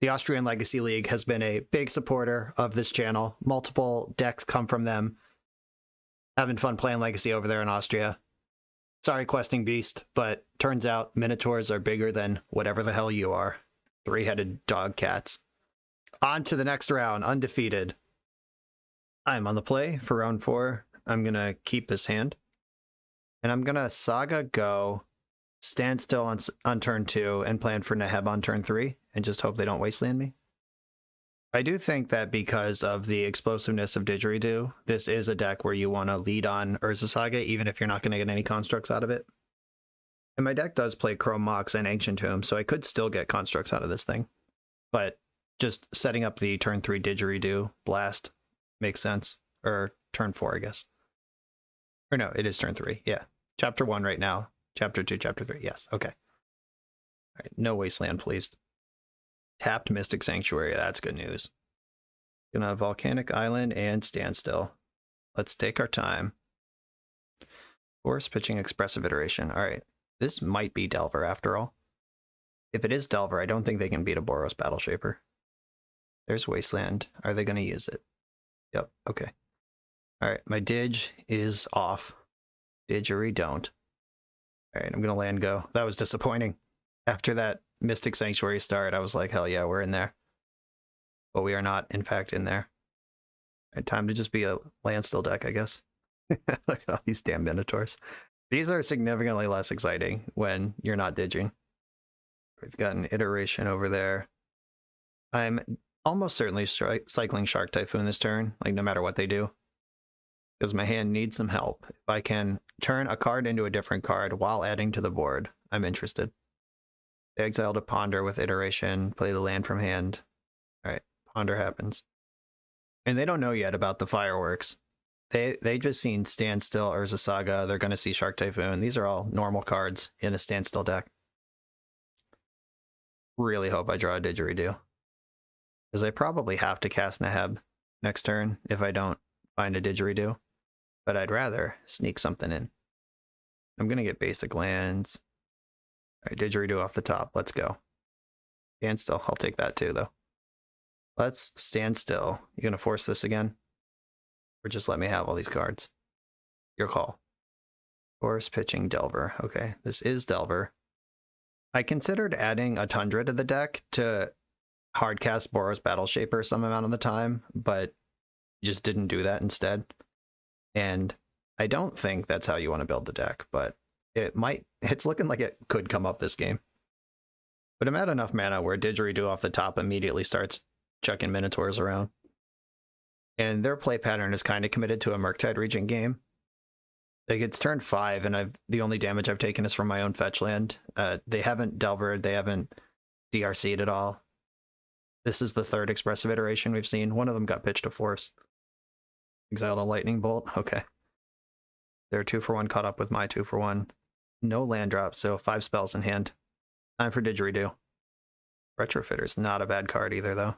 the Austrian Legacy League has been a big supporter of this channel. Multiple decks come from them. Having fun playing Legacy over there in Austria. Sorry, Questing Beast, but turns out Minotaurs are bigger than whatever the hell you are. 3-headed dog cats. On to the next round, Undefeated. I'm on the play for round 4. I'm going to keep this hand. And I'm going to Saga Go, stand still on turn 2, and plan for Neheb on turn 3, and just hope they don't wasteland me. I do think that because of the explosiveness of Didgeridoo, this is a deck where you want to lead on Urza Saga, even if you're not going to get any constructs out of it. And my deck does play Chrome Mox and Ancient Tomb, so I could still get constructs out of this thing. But just setting up the turn 3 Didgeridoo blast makes sense. Or turn 4, I guess. Or no, it is turn 3, yeah. Chapter 1 right now. Chapter 2, Chapter 3, yes, okay. All right, no wasteland, please. Tapped Mystic Sanctuary, that's good news. Gonna Volcanic Island and Standstill. Let's take our time. Force Pitching Expressive Iteration. All right, this might be Delver after all. If it is Delver, I don't think they can beat a Boros Battle Shaper. There's Wasteland. Are they gonna use it? Yep, okay. All right, my Didge is off. Didgeridoo don't. All right, I'm gonna land go. That was disappointing. After that Mystic Sanctuary start, I was like, hell yeah, we're in there. But we are not, in fact, in there. All right, time to just be a land still deck, I guess. Look at all these damn Minotaurs. These are significantly less exciting when you're not Diging. We've got an iteration over there. I'm almost certainly cycling Shark Typhoon this turn, like no matter what they do. Because my hand needs some help. If I can turn a card into a different card while adding to the board, I'm interested. Exile to Ponder with iteration, play the land from hand. All right, Ponder happens. And they don't know yet about the fireworks. They just seen Standstill, Urza Saga, they're going to see Shark Typhoon. These are all normal cards in a Standstill deck. Really hope I draw a Didgeridoo. Because I probably have to cast Neheb next turn if I don't find a Didgeridoo. But I'd rather sneak something in. I'm going to get basic lands. All right, Didgeridoo off the top. Let's go. Stand still. I'll take that too, though. Let's stand still. You going to force this again? Or just let me have all these cards? Your call. Force pitching Delver. Okay, this is Delver. I considered adding a Tundra to the deck to hardcast Boros Battle Shaper some amount of the time, but just didn't do that instead. And I don't think that's how you want to build the deck, but it's looking like it could come up this game. But I'm at enough mana where Didgeridoo off the top immediately starts chucking Minotaurs around. And their play pattern is kind of committed to a Murktide Regent game. Like, it's turn 5, and the only damage I've taken is from my own fetch land. They haven't Delvered, they haven't DRC'd at all. This is the 3rd expressive iteration we've seen. One of them got pitched to Force. Exiled a Lightning Bolt. Okay. They're 2-for-1 caught up with my 2-for-1. No land drop, so 5 spells in hand. Time for Didgeridoo. Retrofitter's not a bad card either, though.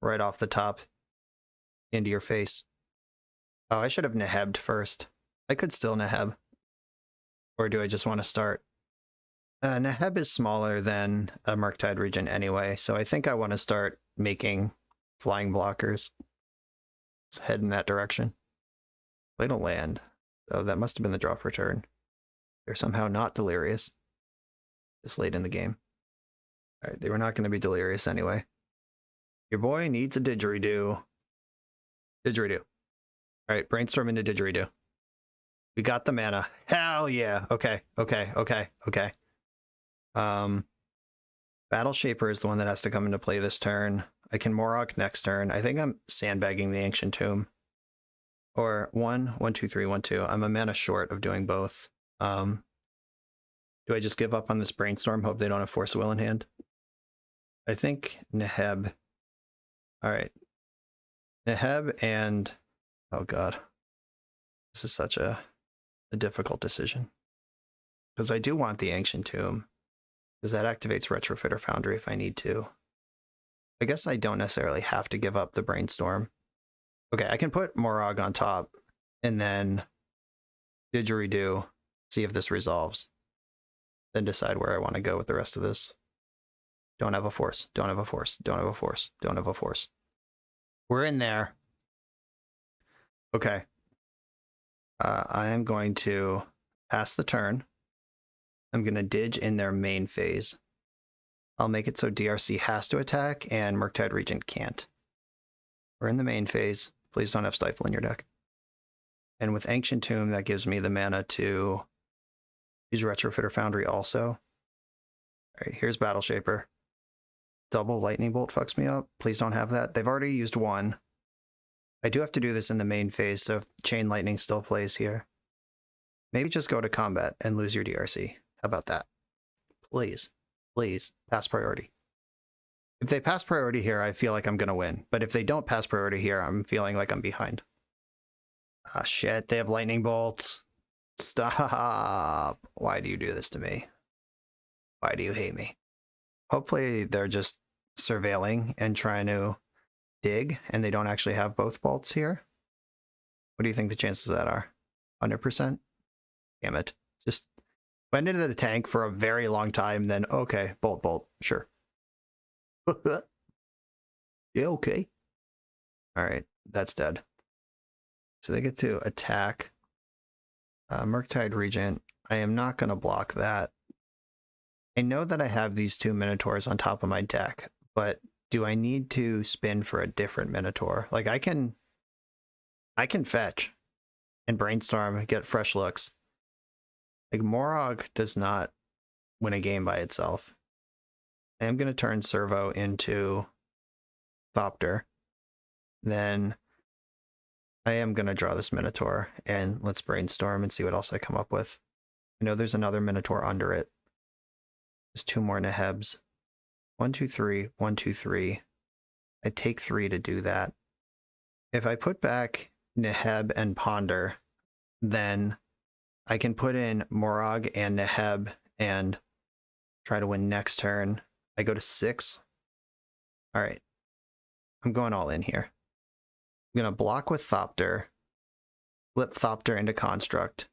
Right off the top. Into your face. Oh, I should have Nehebbed first. I could still Neheb. Or do I just want to start? Neheb is smaller than a Murktide Regent anyway, so I think I want to start making flying blockers. Let's head in that direction. Played a land. Oh, that must have been the draw for turn. They're somehow not delirious this late in the game. Alright, they were not going to be delirious anyway. Your boy needs a Didgeridoo. Didgeridoo. Alright, brainstorm into Didgeridoo. We got the mana. Hell yeah. Okay. Battle Shaper is the one that has to come into play this turn. I can Morog next turn. I think I'm sandbagging the Ancient Tomb. Or 1, 2, 3, 1, 2. I'm a mana short of doing both. Do I just give up on this brainstorm? Hope they don't have Force of Will in hand? I think Neheb. Alright. Neheb and... Oh god. This is such a difficult decision. Because I do want the Ancient Tomb. Because that activates Retrofitter Foundry if I need to. I guess I don't necessarily have to give up the brainstorm. Okay, I can put Morog on top. And then Didgeridoo. See if this resolves. Then decide where I want to go with the rest of this. Don't have a force. Don't have a force. Don't have a force. Don't have a force. We're in there. Okay. I am going to pass the turn. I'm going to Didge in their main phase. I'll make it so DRC has to attack and Murktide Regent can't. We're in the main phase. Please don't have Stifle in your deck. And with Ancient Tomb, that gives me the mana to use Retrofitter Foundry also. All right, here's Battle Shaper. Double Lightning Bolt fucks me up. Please don't have that. They've already used one. I do have to do this in the main phase, so if Chain Lightning still plays here. Maybe just go to combat and lose your DRC. How about that? Please. Please. Pass priority. If they pass priority here, I feel like I'm going to win. But if they don't pass priority here, I'm feeling like I'm behind. Ah, shit. They have Lightning Bolts. Stop. Why do you do this to me? Why do you hate me? Hopefully they're just surveilling and trying to dig, and they don't actually have both bolts here. What do you think the chances of that are? 100%? Damn it. Just went into the tank for a very long time, then okay, bolt, sure. Yeah, okay. Alright, that's dead. So they get to attack Murktide Regent. I am not going to block that. I know that I have these two Minotaurs on top of my deck, but do I need to spin for a different Minotaur? Like I can fetch and brainstorm, get fresh looks. Like Morog does not win a game by itself. I am going to turn Servo into Thopter. Then I am going to draw this Minotaur and let's brainstorm and see what else I come up with. I know there's another Minotaur under it. There's two more Nehebs. 1, 2, 3, 1, 2, 3. I take 3 to do that. If I put back Neheb and Ponder, then I can put in Morog and Neheb and try to win next turn. I go to 6. All right. I'm going all in here. I'm going to block with Thopter, flip Thopter into Construct.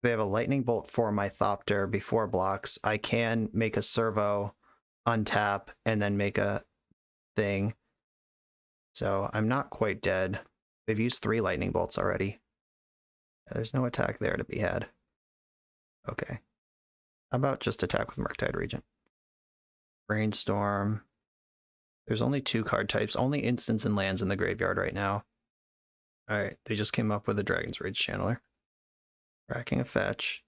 They have a Lightning Bolt for my Thopter before blocks. I can make a Servo, untap, and then make a thing. So I'm not quite dead. They've used 3 Lightning Bolts already. There's no attack there to be had. Okay. How about just attack with Murktide Regent? Brainstorm. There's only 2 card types, only instants and lands in the graveyard right now. Alright, they just came up with a Dragon's Rage Channeler. Racking a fetch.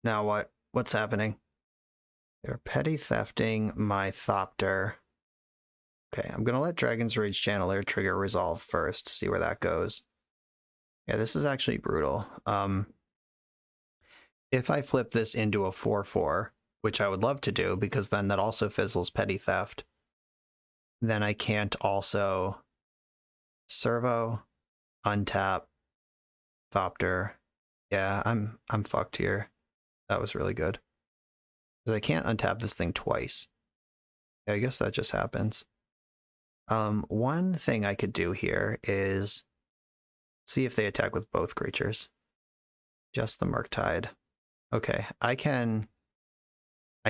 Now what? What's happening? They're petty thefting my Thopter. Okay, I'm going to let Dragon's Rage Channeler trigger Resolve first, see where that goes. Yeah, this is actually brutal. If I flip this into a 4/4, which I would love to do, because then that also fizzles petty theft, then I can't also Servo, untap, Thopter. Yeah, I'm fucked here. That was really good. Because I can't untap this thing twice. Yeah, I guess that just happens. One thing I could do here is see if they attack with both creatures. Just the Murktide. Okay, I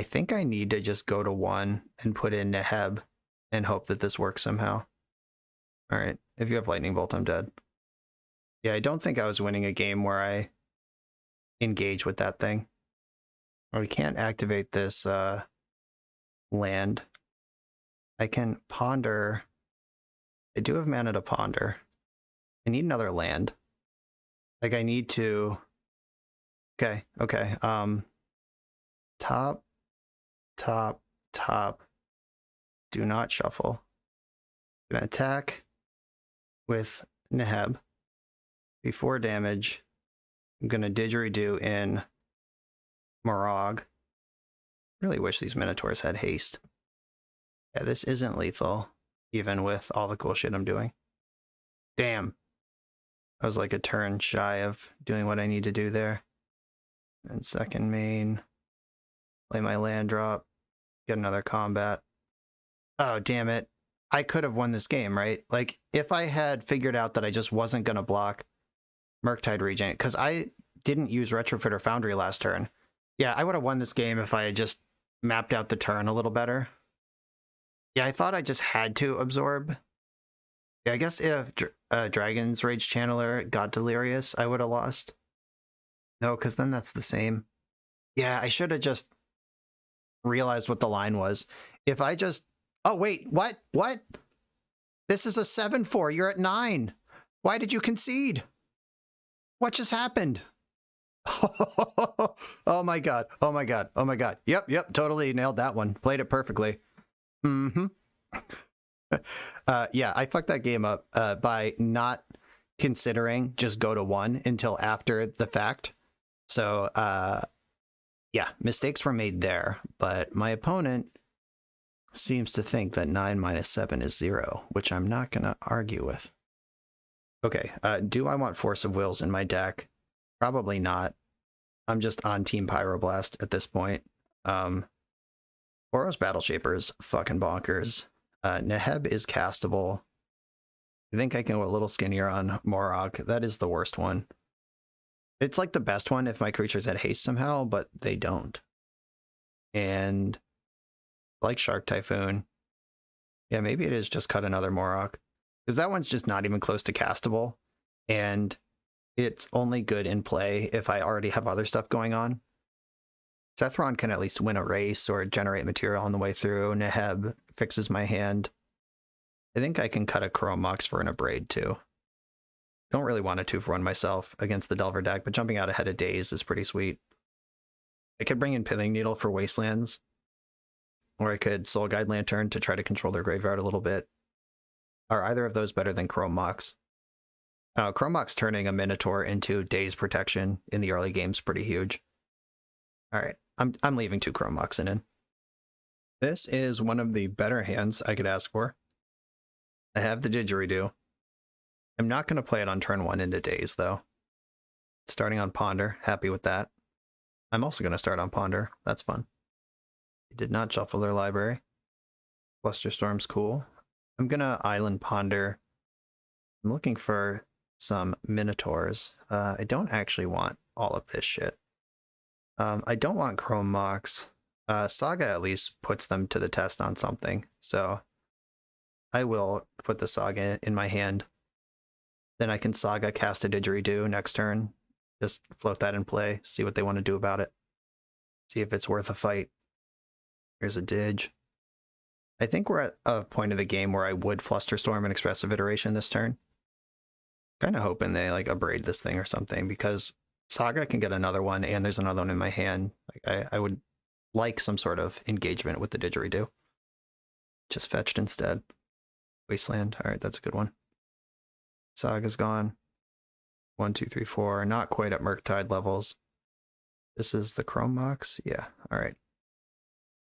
think I need to just go to 1 and put in Neheb and hope that this works somehow. All right, if you have Lightning Bolt, I'm dead. Yeah, I don't think I was winning a game where I engage with that thing. Or we can't activate this land. I can ponder. I do have mana to ponder. I need another land. Like I need to. Okay. Top. Do not shuffle. I'm gonna attack with Neheb. Before damage, I'm gonna Didgeridoo in Morog. Really wish these Minotaurs had haste. Yeah, this isn't lethal, even with all the cool shit I'm doing. Damn. I was like a turn shy of doing what I need to do there. And second main. Play my land drop. Get another combat. Oh, damn it. I could have won this game, right? Like, if I had figured out that I just wasn't going to block Murktide Regent, because I didn't use Retrofit or Foundry last turn. Yeah, I would have won this game if I had just mapped out the turn a little better. Yeah, I thought I just had to absorb. Yeah, I guess if Dragon's Rage Channeler got Delirious, I would have lost. No, because then that's the same. Yeah, I should have just realized what the line was. If I just... Oh, wait, what? What? This is a 7-4. You're at 9. Why did you concede? What just happened? Oh my god. Oh my god. Oh my god. Yep. Totally nailed that one. Played it perfectly. Yeah, I fucked that game up by not considering just go to 1 until after the fact. So, yeah, mistakes were made there. But my opponent seems to think that 9 minus 7 is 0, which I'm not going to argue with. Okay, do I want Force of Wills in my deck? Probably not. I'm just on Team Pyroblast at this point. Boros Battle Shaper is fucking bonkers. Neheb is castable. I think I can go a little skinnier on Morog. That is the worst one. It's like the best one if my creatures had haste somehow, but they don't. And like Shark Typhoon. Yeah, maybe it is just cut another Morog. Because that one's just not even close to castable. And it's only good in play if I already have other stuff going on. Sethron can at least win a race or generate material on the way through. Neheb fixes my hand. I think I can cut a Chrome Mox for an Abrade too. Don't really want a 2-for-1 myself against the Delver deck, but jumping out ahead of Daze is pretty sweet. I could bring in Pithing Needle for Wastelands. Or I could Soul Guide Lantern to try to control their graveyard a little bit. Are either of those better than Chrome Mox? Chrome Mox turning a Minotaur into Daze protection in the early game's pretty huge. Alright, I'm leaving 2 Chrome Mox in. This is one of the better hands I could ask for. I have the Didgeridoo. I'm not going to play it on turn 1 into Daze, though. Starting on Ponder, happy with that. I'm also going to start on Ponder, that's fun. They did not shuffle their library. Flusterstorm's cool. I'm going to Island Ponder. I'm looking for some Minotaurs. I don't actually want all of this shit. I don't want Chrome Mox. Saga at least puts them to the test on something, so I will put the Saga in my hand. Then I can Saga cast a Didgeridoo next turn. Just float that in play, see what they want to do about it. See if it's worth a fight. Here's a Didge. I think we're at a point of the game where I would Flusterstorm and Expressive Iteration this turn. Kind of hoping they like Abrade this thing or something, because Saga can get another one and there's another one in my hand. Like I would like some sort of engagement with the Didgeridoo. Just fetched instead. Wasteland. All right, that's a good one. Saga's gone. 1, 2, 3, 4. Not quite at Murktide levels. This is the Chrome Mox. Yeah. All right.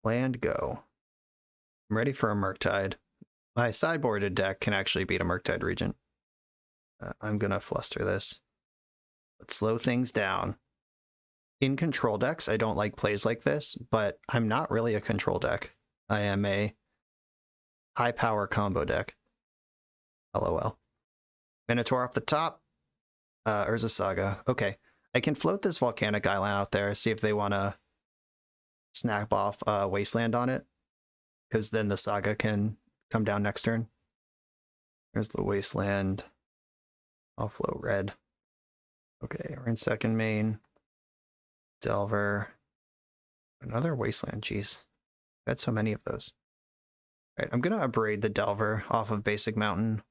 Land go. I'm ready for a Murktide. My sideboarded deck can actually beat a Murktide Regent. I'm gonna fluster this. Let's slow things down. In control decks, I don't like plays like this, but I'm not really a control deck. I am a high power combo deck. LOL. Minotaur off the top. Urza Saga. Okay. I can float this volcanic island out there, see if they want to snap off Wasteland on it, because then the Saga can come down next turn. There's the Wasteland. I'll float red. Okay, we're in second main. Delver. Another Wasteland, jeez. I've had so many of those. Alright, I'm gonna upgrade the Delver off of Basic Mountain.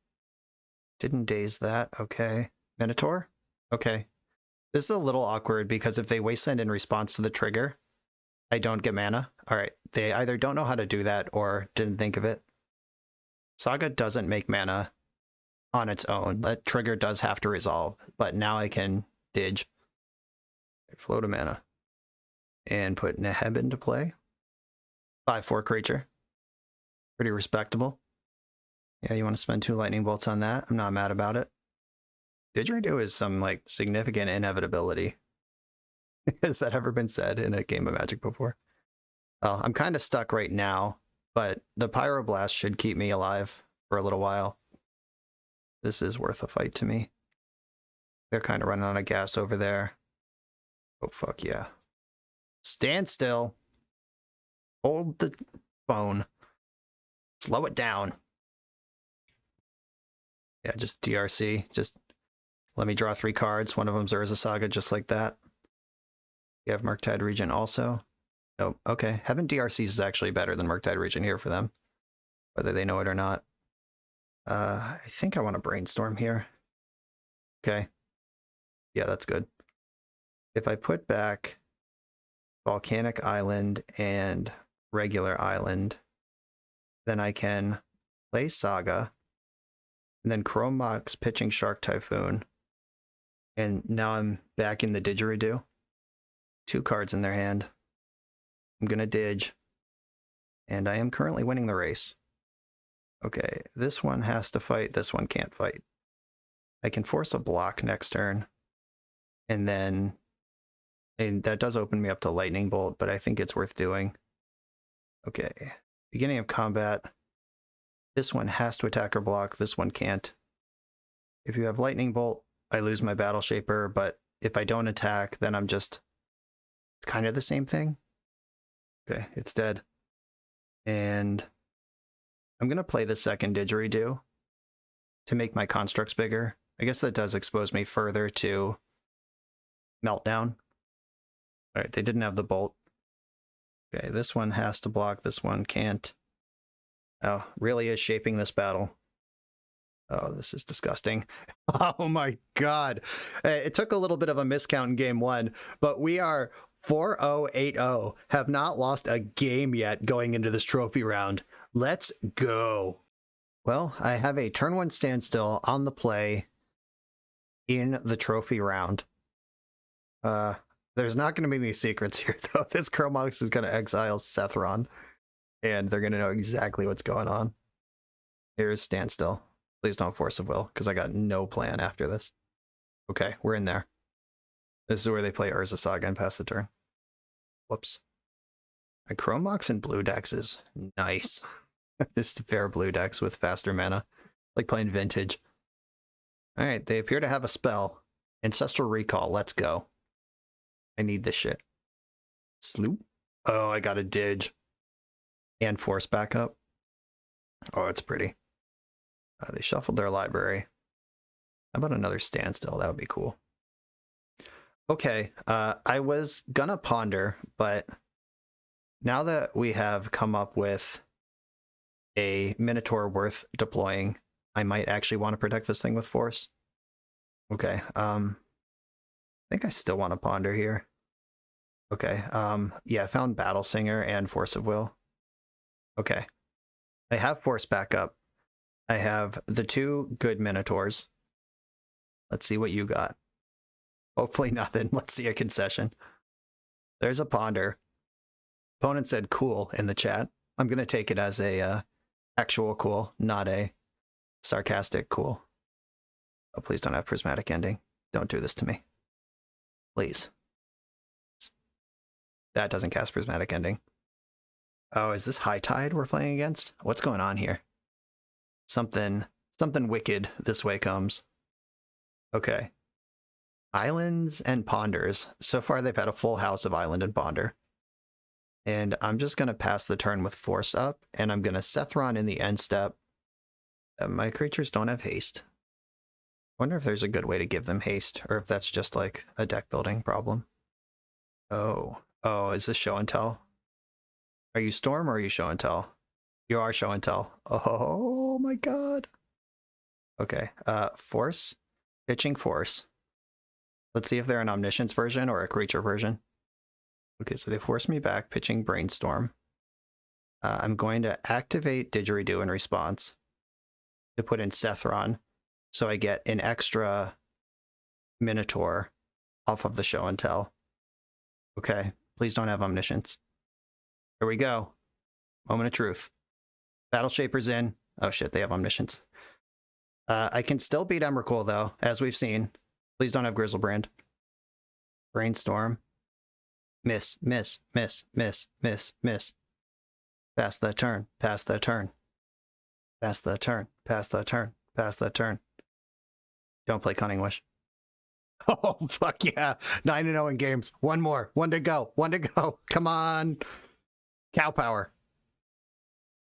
Didn't daze that, okay. Minotaur? Okay. This is a little awkward because if they Wasteland in response to the trigger, I don't get mana. Alright, they either don't know how to do that or didn't think of it. Saga doesn't make mana on its own. That trigger does have to resolve, but now I can Didge. Float a mana. And put Neheb into play. 5/4 creature. Pretty respectable. Yeah, you want to spend 2 lightning bolts on that? I'm not mad about it. Didgeridoo is some like significant inevitability. Has that ever been said in a game of Magic before? Well, I'm kind of stuck right now, but the Pyroblast should keep me alive for a little while. This is worth a fight to me. They're kind of running out of gas over there. Oh, fuck yeah. Stand still. Hold the phone. Slow it down. Yeah, just DRC. Just let me draw 3 cards. One of them's Urza Saga, just like that. You have Murktide Regent also. Oh, okay. Having DRCs is actually better than Murktide Regent here for them, whether they know it or not. I think I want to brainstorm here. Okay. Yeah, that's good. If I put back Volcanic Island and regular island, then I can play Saga, and then Chrome Mox pitching Shark Typhoon, and now I'm back in the Didgeridoo. 2 cards in their hand. I'm gonna Didge, and I am currently winning the race. Okay, this one has to fight, this one can't fight. I can force a block next turn, and then that does open me up to Lightning Bolt, but I think it's worth doing. Okay, beginning of combat. This one has to attack or block, this one can't. If you have Lightning Bolt, I lose my Battle Shaper, but if I don't attack, then I'm just... It's kind of the same thing. Okay, it's dead. And I'm going to play the second Didgeridoo to make my constructs bigger. I guess that does expose me further to Meltdown. Alright, they didn't have the bolt. Okay, this one has to block, this one can't. Oh, really is shaping this battle. Oh, this is disgusting. Oh my god. It took a little bit of a miscount in game 1, but we are 4-0-8-0. Have not lost a game yet going into this trophy round. Let's go. Well, I have a turn 1 standstill on the play in the trophy round. There's not going to be any secrets here, though. This Chromox is going to exile Sethron, and they're going to know exactly what's going on. Here's standstill. Please don't force of will, because I got no plan after this. Okay, we're in there. This is where they play Urza Saga and pass the turn. Whoops. My Chromox in blue decks is nice. Just fair blue decks with faster mana. Like playing Vintage. Alright, they appear to have a spell. Ancestral Recall, let's go. I need this shit. Sloop. Oh, I got a Didge. And Force backup. Oh, it's pretty. They shuffled their library. How about another standstill? That would be cool. Okay, I was gonna ponder, but now that we have come up with a Minotaur worth deploying, I might actually want to protect this thing with Force. Okay, I think I still want to ponder here. Okay, yeah, I found Battle Singer and Force of Will. Okay, I have Force backup. I have the 2 good Minotaurs. Let's see what you got. Hopefully nothing. Let's see a concession. There's a ponder. Opponent said cool in the chat. I'm going to take it as a actual cool, not a sarcastic cool. Oh, please don't have prismatic ending. Don't do this to me. Please. That doesn't cast Prismatic Ending. Oh, is this High Tide we're playing against? What's going on here? Something wicked this way comes. Okay. Islands and Ponders. So far they've had a full house of Island and Ponder. And I'm just going to pass the turn with Force up, and I'm going to Sethron in the end step. My creatures don't have haste. I wonder if there's a good way to give them haste, or if that's just like a deck building problem. Oh, is this show and tell? Are you Storm or are you show and tell? You are show and tell. Oh my god. Okay, Force, pitching Force. Let's see if they're an Omniscience version or a creature version. Okay, so they force me back, pitching Brainstorm. I'm going to activate Didgeridoo in response to put in Sethron, so I get an extra Minotaur off of the show and tell. Okay, please don't have Omniscience. Here we go. Moment of truth. Battle Shaper's in. Oh shit, they have Omniscience. I can still beat Emrakul though, as we've seen. Please don't have Grizzlebrand. Brainstorm. Miss, miss, miss, miss, miss, miss. Pass the turn, pass the turn. Pass the turn, pass the turn, pass the turn. Don't play Cunning Wish. Oh, fuck yeah. 9-0 in games. One more. One to go. One to go. Come on. Cow power.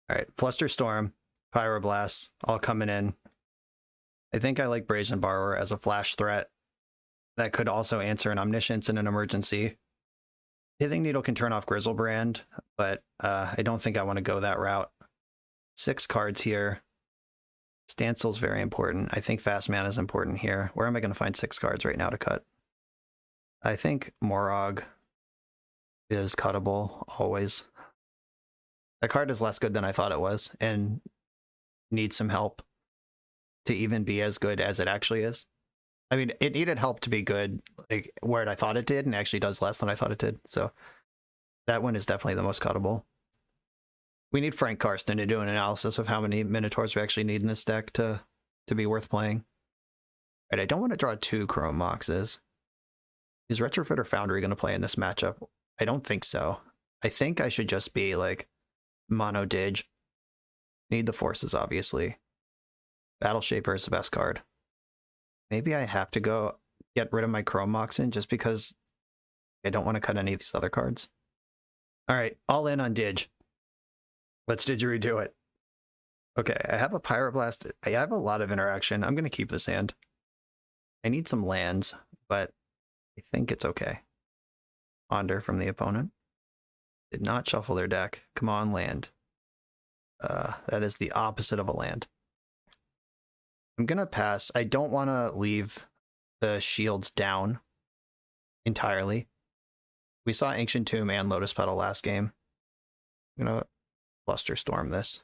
All right. Flusterstorm, Pyroblast, all coming in. I think I like Brazen Borrower as a flash threat that could also answer an Omniscience in an emergency. Pithing Needle can turn off Grizzlebrand, but I don't think I want to go that route. 6 cards here. Stancel's very important. I think Fast Mana is important here. Where am I going to find 6 cards right now to cut? I think Morog is cuttable, always. That card is less good than I thought it was, and needs some help to even be as good as it actually is. I mean, it needed help to be good, like where I thought it did, and it actually does less than I thought it did. So that one is definitely the most cuttable. We need Frank Karsten to do an analysis of how many Minotaurs we actually need in this deck to be worth playing. All right, I don't want to draw 2 Chrome Moxes. Is Retrofit or Foundry going to play in this matchup? I don't think so. I think I should just be like Mono Dig. Need the Forces, obviously. Battle Shaper is the best card. Maybe I have to go get rid of my Chrome Moxen just because I don't want to cut any of these other cards. All right, all in on Dig. Let's Didgeridoo it. Okay, I have a Pyroblast. I have a lot of interaction. I'm going to keep this hand. I need some lands, but I think it's okay. Ponder from the opponent. Did not shuffle their deck. Come on, land. That is the opposite of a land. I'm going to pass. I don't want to leave the shields down entirely. We saw Ancient Tomb and Lotus Petal last game. I'm going to Flusterstorm this.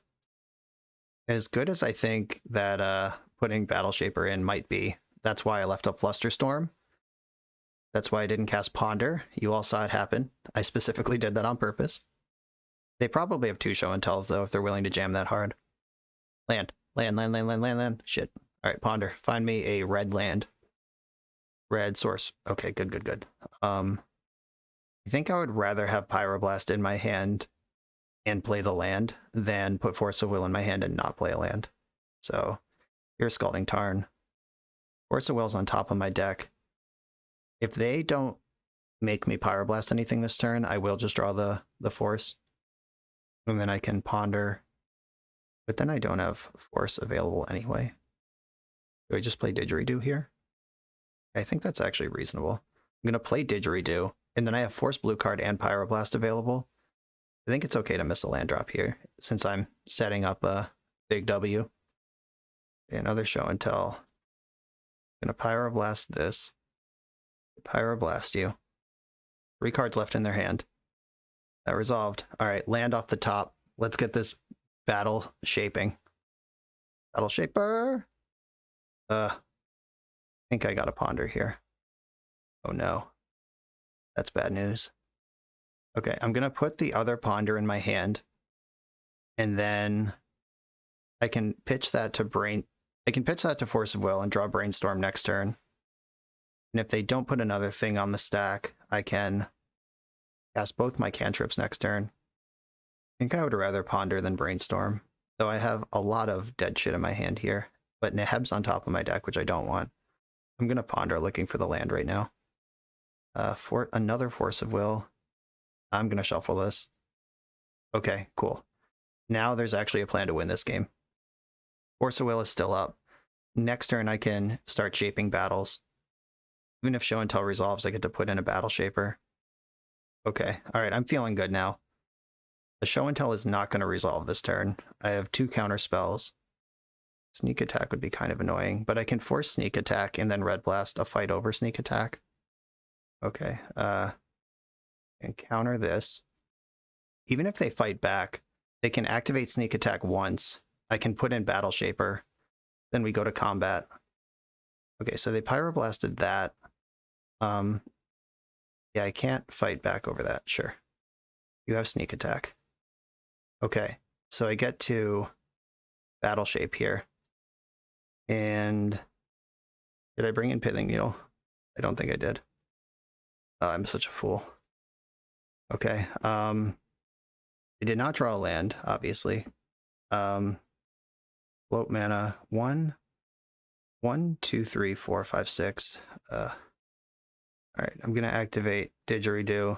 As good as I think that putting Battle Shaper in might be, that's why I left up Flusterstorm. That's why I didn't cast Ponder. You all saw it happen. I specifically did that on purpose. They probably have 2 show and tells, though, if they're willing to jam that hard. Land. Land, land, land, land, land, land. Shit. All right, Ponder. Find me a red land. Red source. Okay, good, good, good. I think I would rather have Pyroblast in my hand and play the land than put Force of Will in my hand and not play a land. So here's Scalding Tarn. Force of Will's on top of my deck. If they don't make me Pyroblast anything this turn, I will just draw the Force. And then I can Ponder. But then I don't have Force available anyway. Do I just play Didgeridoo here? I think that's actually reasonable. I'm going to play Didgeridoo, and then I have Force Blue card and Pyroblast available. I think it's okay to miss a land drop here, since I'm setting up a big W. Another show and tell. I'm going to Pyroblast this. Pyroblast you. 3 cards left in their hand. That resolved. All right, land off the top. Let's get this battle shaping. Battle Shaper. I think I got a Ponder here. Oh no. That's bad news. Okay, I'm going to put the other Ponder in my hand. And then I can pitch that to I can pitch that to Force of Will and draw Brainstorm next turn. And if they don't put another thing on the stack, I can Cast both my cantrips next turn. I think I would rather Ponder than Brainstorm, though I have a lot of dead shit in my hand here. But Neheb's on top of my deck, which I don't want. I'm going to Ponder looking for the land right now. For another Force of Will. I'm going to shuffle this. Okay, cool. Now there's actually a plan to win this game. Force of Will is still up. Next turn I can start shaping battles. Even if Show and Tell resolves, I get to put in a Battle Shaper. Okay, alright, I'm feeling good now. The Show and Tell is not going to resolve this turn. I have 2 counter spells. Sneak Attack would be kind of annoying, but I can force Sneak Attack and then Red Blast a fight over Sneak Attack. Okay, and counter this. Even if they fight back, they can activate Sneak Attack once. I can put in Battle Shaper. Then we go to combat. Okay, so they Pyroblasted that. Yeah, I can't fight back over that. Sure. You have Sneak Attack. Okay, so I get to Battle Shape here. And did I bring in Pithing Needle? I don't think I did. I'm such a fool. Okay, I did not draw a land, obviously. Float mana 1, 2, 3, 4, 5, 6. All right, I'm gonna activate Didgeridoo,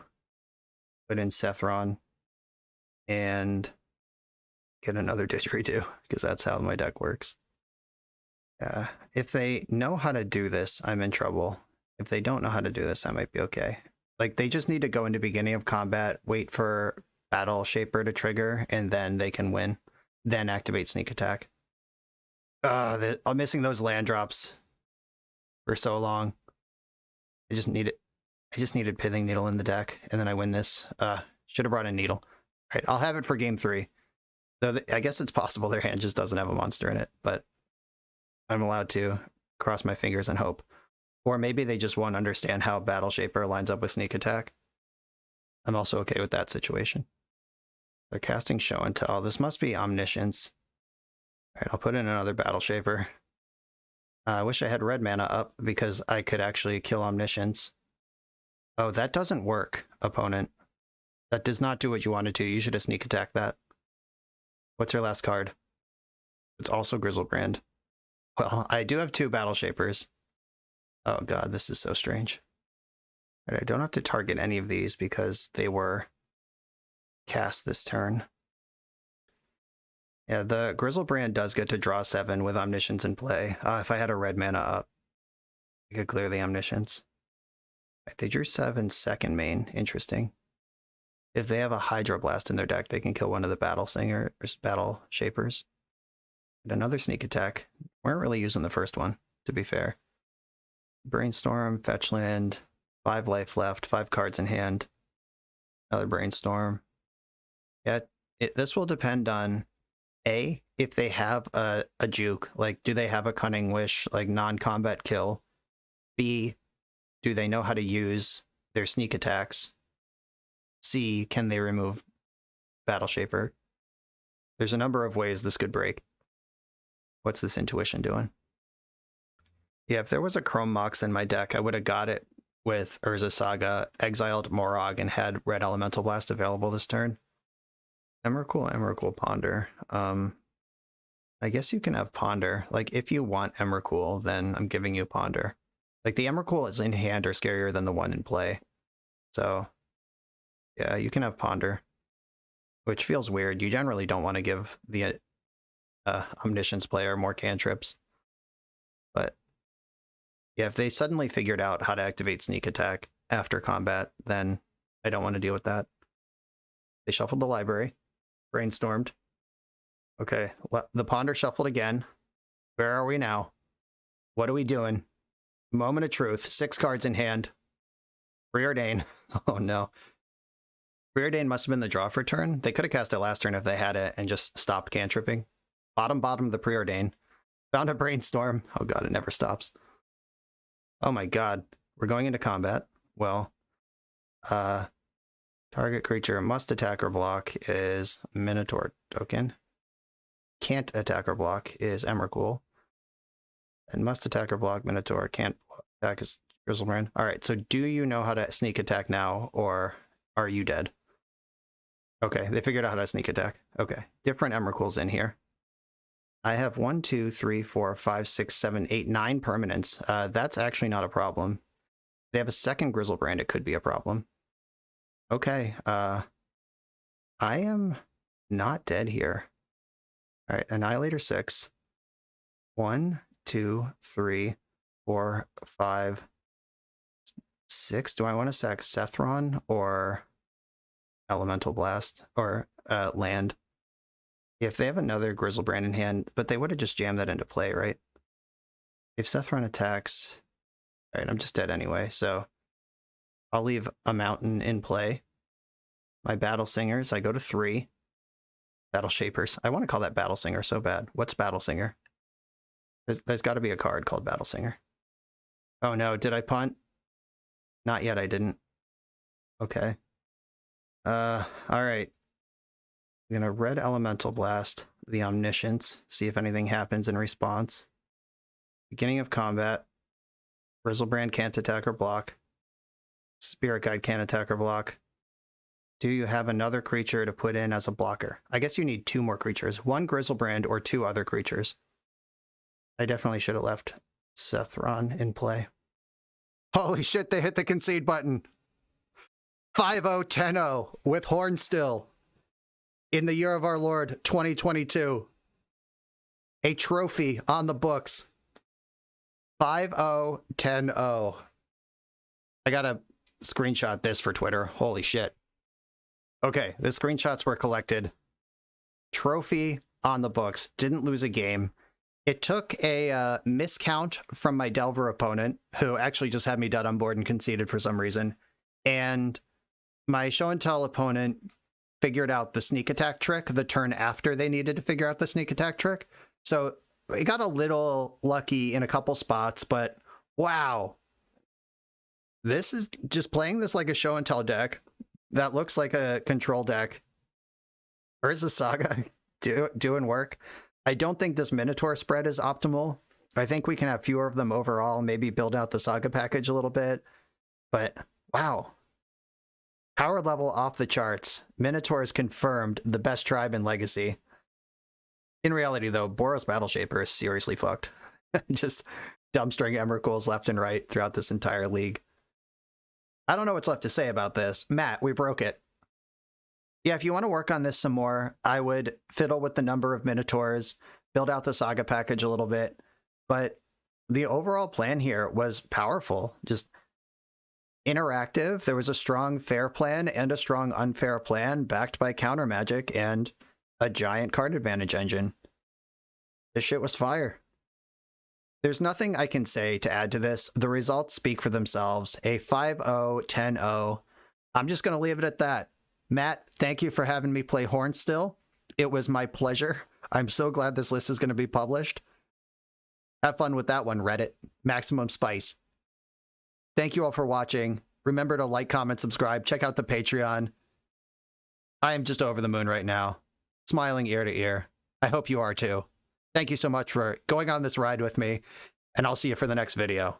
put in Sethron, and get another Didgeridoo because that's how my deck works. If they know how to do this, I'm in trouble. If they don't know how to do this, I might be okay. Like, they just need to go into beginning of combat, wait for Battle Shaper to trigger, and then they can win. Then activate Sneak Attack. I'm missing those land drops for so long. I just needed Pithing Needle in the deck, and then I win this. Should have brought in Needle. All right, I'll have it for game 3. Though I guess it's possible their hand just doesn't have a monster in it, but I'm allowed to cross my fingers and hope. Or maybe they just won't understand how Battle Shaper lines up with Sneak Attack. I'm also okay with that situation. They're casting Show and Tell. This must be Omniscience. All right, I'll put in another Battle Shaper. I wish I had red mana up because I could actually kill Omniscience. Oh, that doesn't work, opponent. That does not do what you wanted to. You should have Sneak Attack that. What's your last card? It's also Grizzlebrand. Well, I do have 2 Battle Shapers. Oh god, this is so strange. Right, I don't have to target any of these because they were cast this turn. Yeah, the Grizzlebrand does get to draw 7 with Omniscience in play. If I had a red mana up, I could clear the Omniscience. Right, they drew 7 second main. Interesting. If they have a Hydroblast in their deck, they can kill one of the Battle Shapers. And another Sneak Attack. Weren't really using the first one, to be fair. Brainstorm, fetch land, 5 life left, 5 cards in hand. Another Brainstorm. Yeah, this will depend on A, if they have a juke, like do they have a Cunning Wish, like non-combat kill? B, do they know how to use their sneak attacks? C, can they remove Battle Shaper? There's a number of ways this could break. What's this intuition doing? Yeah, if there was a Chrome Mox in my deck, I would have got it with Urza Saga, exiled Morog, and had Red Elemental Blast available this turn. Emrakul, Ponder. I guess you can have Ponder. Like, if you want Emrakul, then I'm giving you Ponder. Like, the Emrakul is in hand or scarier than the one in play. So, yeah, you can have Ponder. Which feels weird. You generally don't want to give the Omniscience player more cantrips. But yeah, if they suddenly figured out how to activate Sneak Attack after combat, then I don't want to deal with that. They shuffled the library. Brainstormed. Okay, the Ponder shuffled again. Where are we now? What are we doing? Moment of truth. 6 cards in hand. Preordain. Oh no. Preordain must have been the draw for turn. They could have cast it last turn if they had it and just stopped cantripping. Bottom the Preordain. Found a Brainstorm. Oh god, it never stops. Oh my god. We're going into combat. Well, target creature must attack or block is Minotaur token. Can't attack or block is Emrakul. And must attack or block Minotaur. Can't attack is Grizzlebrand. Alright, so do you know how to sneak attack now, or Are you dead? Okay, they figured out how to sneak attack. Okay, different Emrakul's in here. I have 1, 2, 3, 4, 5, 6, 7, 8, 9 permanents. That's actually not a problem. They have a second Grizzlebrand, it could be a problem. Okay, I am not dead here. All right, Annihilator 6. 1, 2, 3, 4, 5, 6. Do I want to sack Sethron or Elemental Blast or land? If they have another Grizzlebrand in hand, but they would have just jammed that into play, right? If Sethron attacks... All right, I'm just dead anyway, so I'll leave a mountain in play. My Battle Singers, I go to 3. Battle Shapers. I want to call that Battle Singer so bad. What's Battle Singer? There's got to be a card called Battle Singer. Oh no, did I punt? Not yet, I didn't. Okay. All right. I'm gonna Red Elemental Blast the Omniscience, see if anything happens in response. Beginning of combat. Grizzlebrand can't attack or block. Spirit Guide can't attack or block. Do you have another creature to put in as a blocker? I guess you need 2 more creatures. 1 Grizzlebrand or 2 other creatures. I definitely should have left Sethron in play. Holy shit, they hit the concede button. 5-0, 10-0 with HornStill in the year of our Lord, 2022. A trophy on the books. 5-0, 10-0. I gotta screenshot this for Twitter. Holy shit. Okay, the screenshots were collected. Trophy on the books. Didn't lose a game. It took a miscount from my Delver opponent, who actually just had me dead on board and conceded for some reason. And my show and tell opponent figured out the sneak attack trick the turn after they needed to figure out the sneak attack trick. So it got a little lucky in a couple spots, but wow. This is just playing this like a show and tell deck that looks like a control deck. Where's the Saga doing work? I don't think this Minotaur spread is optimal. I think we can have fewer of them overall, maybe build out the Saga package a little bit. But wow. Power level off the charts. Minotaur is confirmed the best tribe in Legacy. In reality, though, Boros Battleshaper is seriously fucked. Just dumpstering Emrakul's left and right throughout this entire league. I don't know what's left to say about this. Matt, we broke it. Yeah, if you want to work on this some more, I would fiddle with the number of Minotaurs, build out the Saga package a little bit. But the overall plan here was powerful, just interactive. There was a strong fair plan and a strong unfair plan backed by counter magic and a giant card advantage engine. This shit was fire. There's nothing I can say to add to this. The results speak for themselves. A 5-0, 10-0. I'm just going to leave it at that. Matt, thank you for having me play HornStill. It was my pleasure. I'm so glad this list is going to be published. Have fun with that one, Reddit. Maximum Spice. Thank you all for watching. Remember to like, comment, subscribe. Check out the Patreon. I am just over the moon right now. Smiling ear to ear. I hope you are too. Thank you so much for going on this ride with me, and I'll see you for the next video.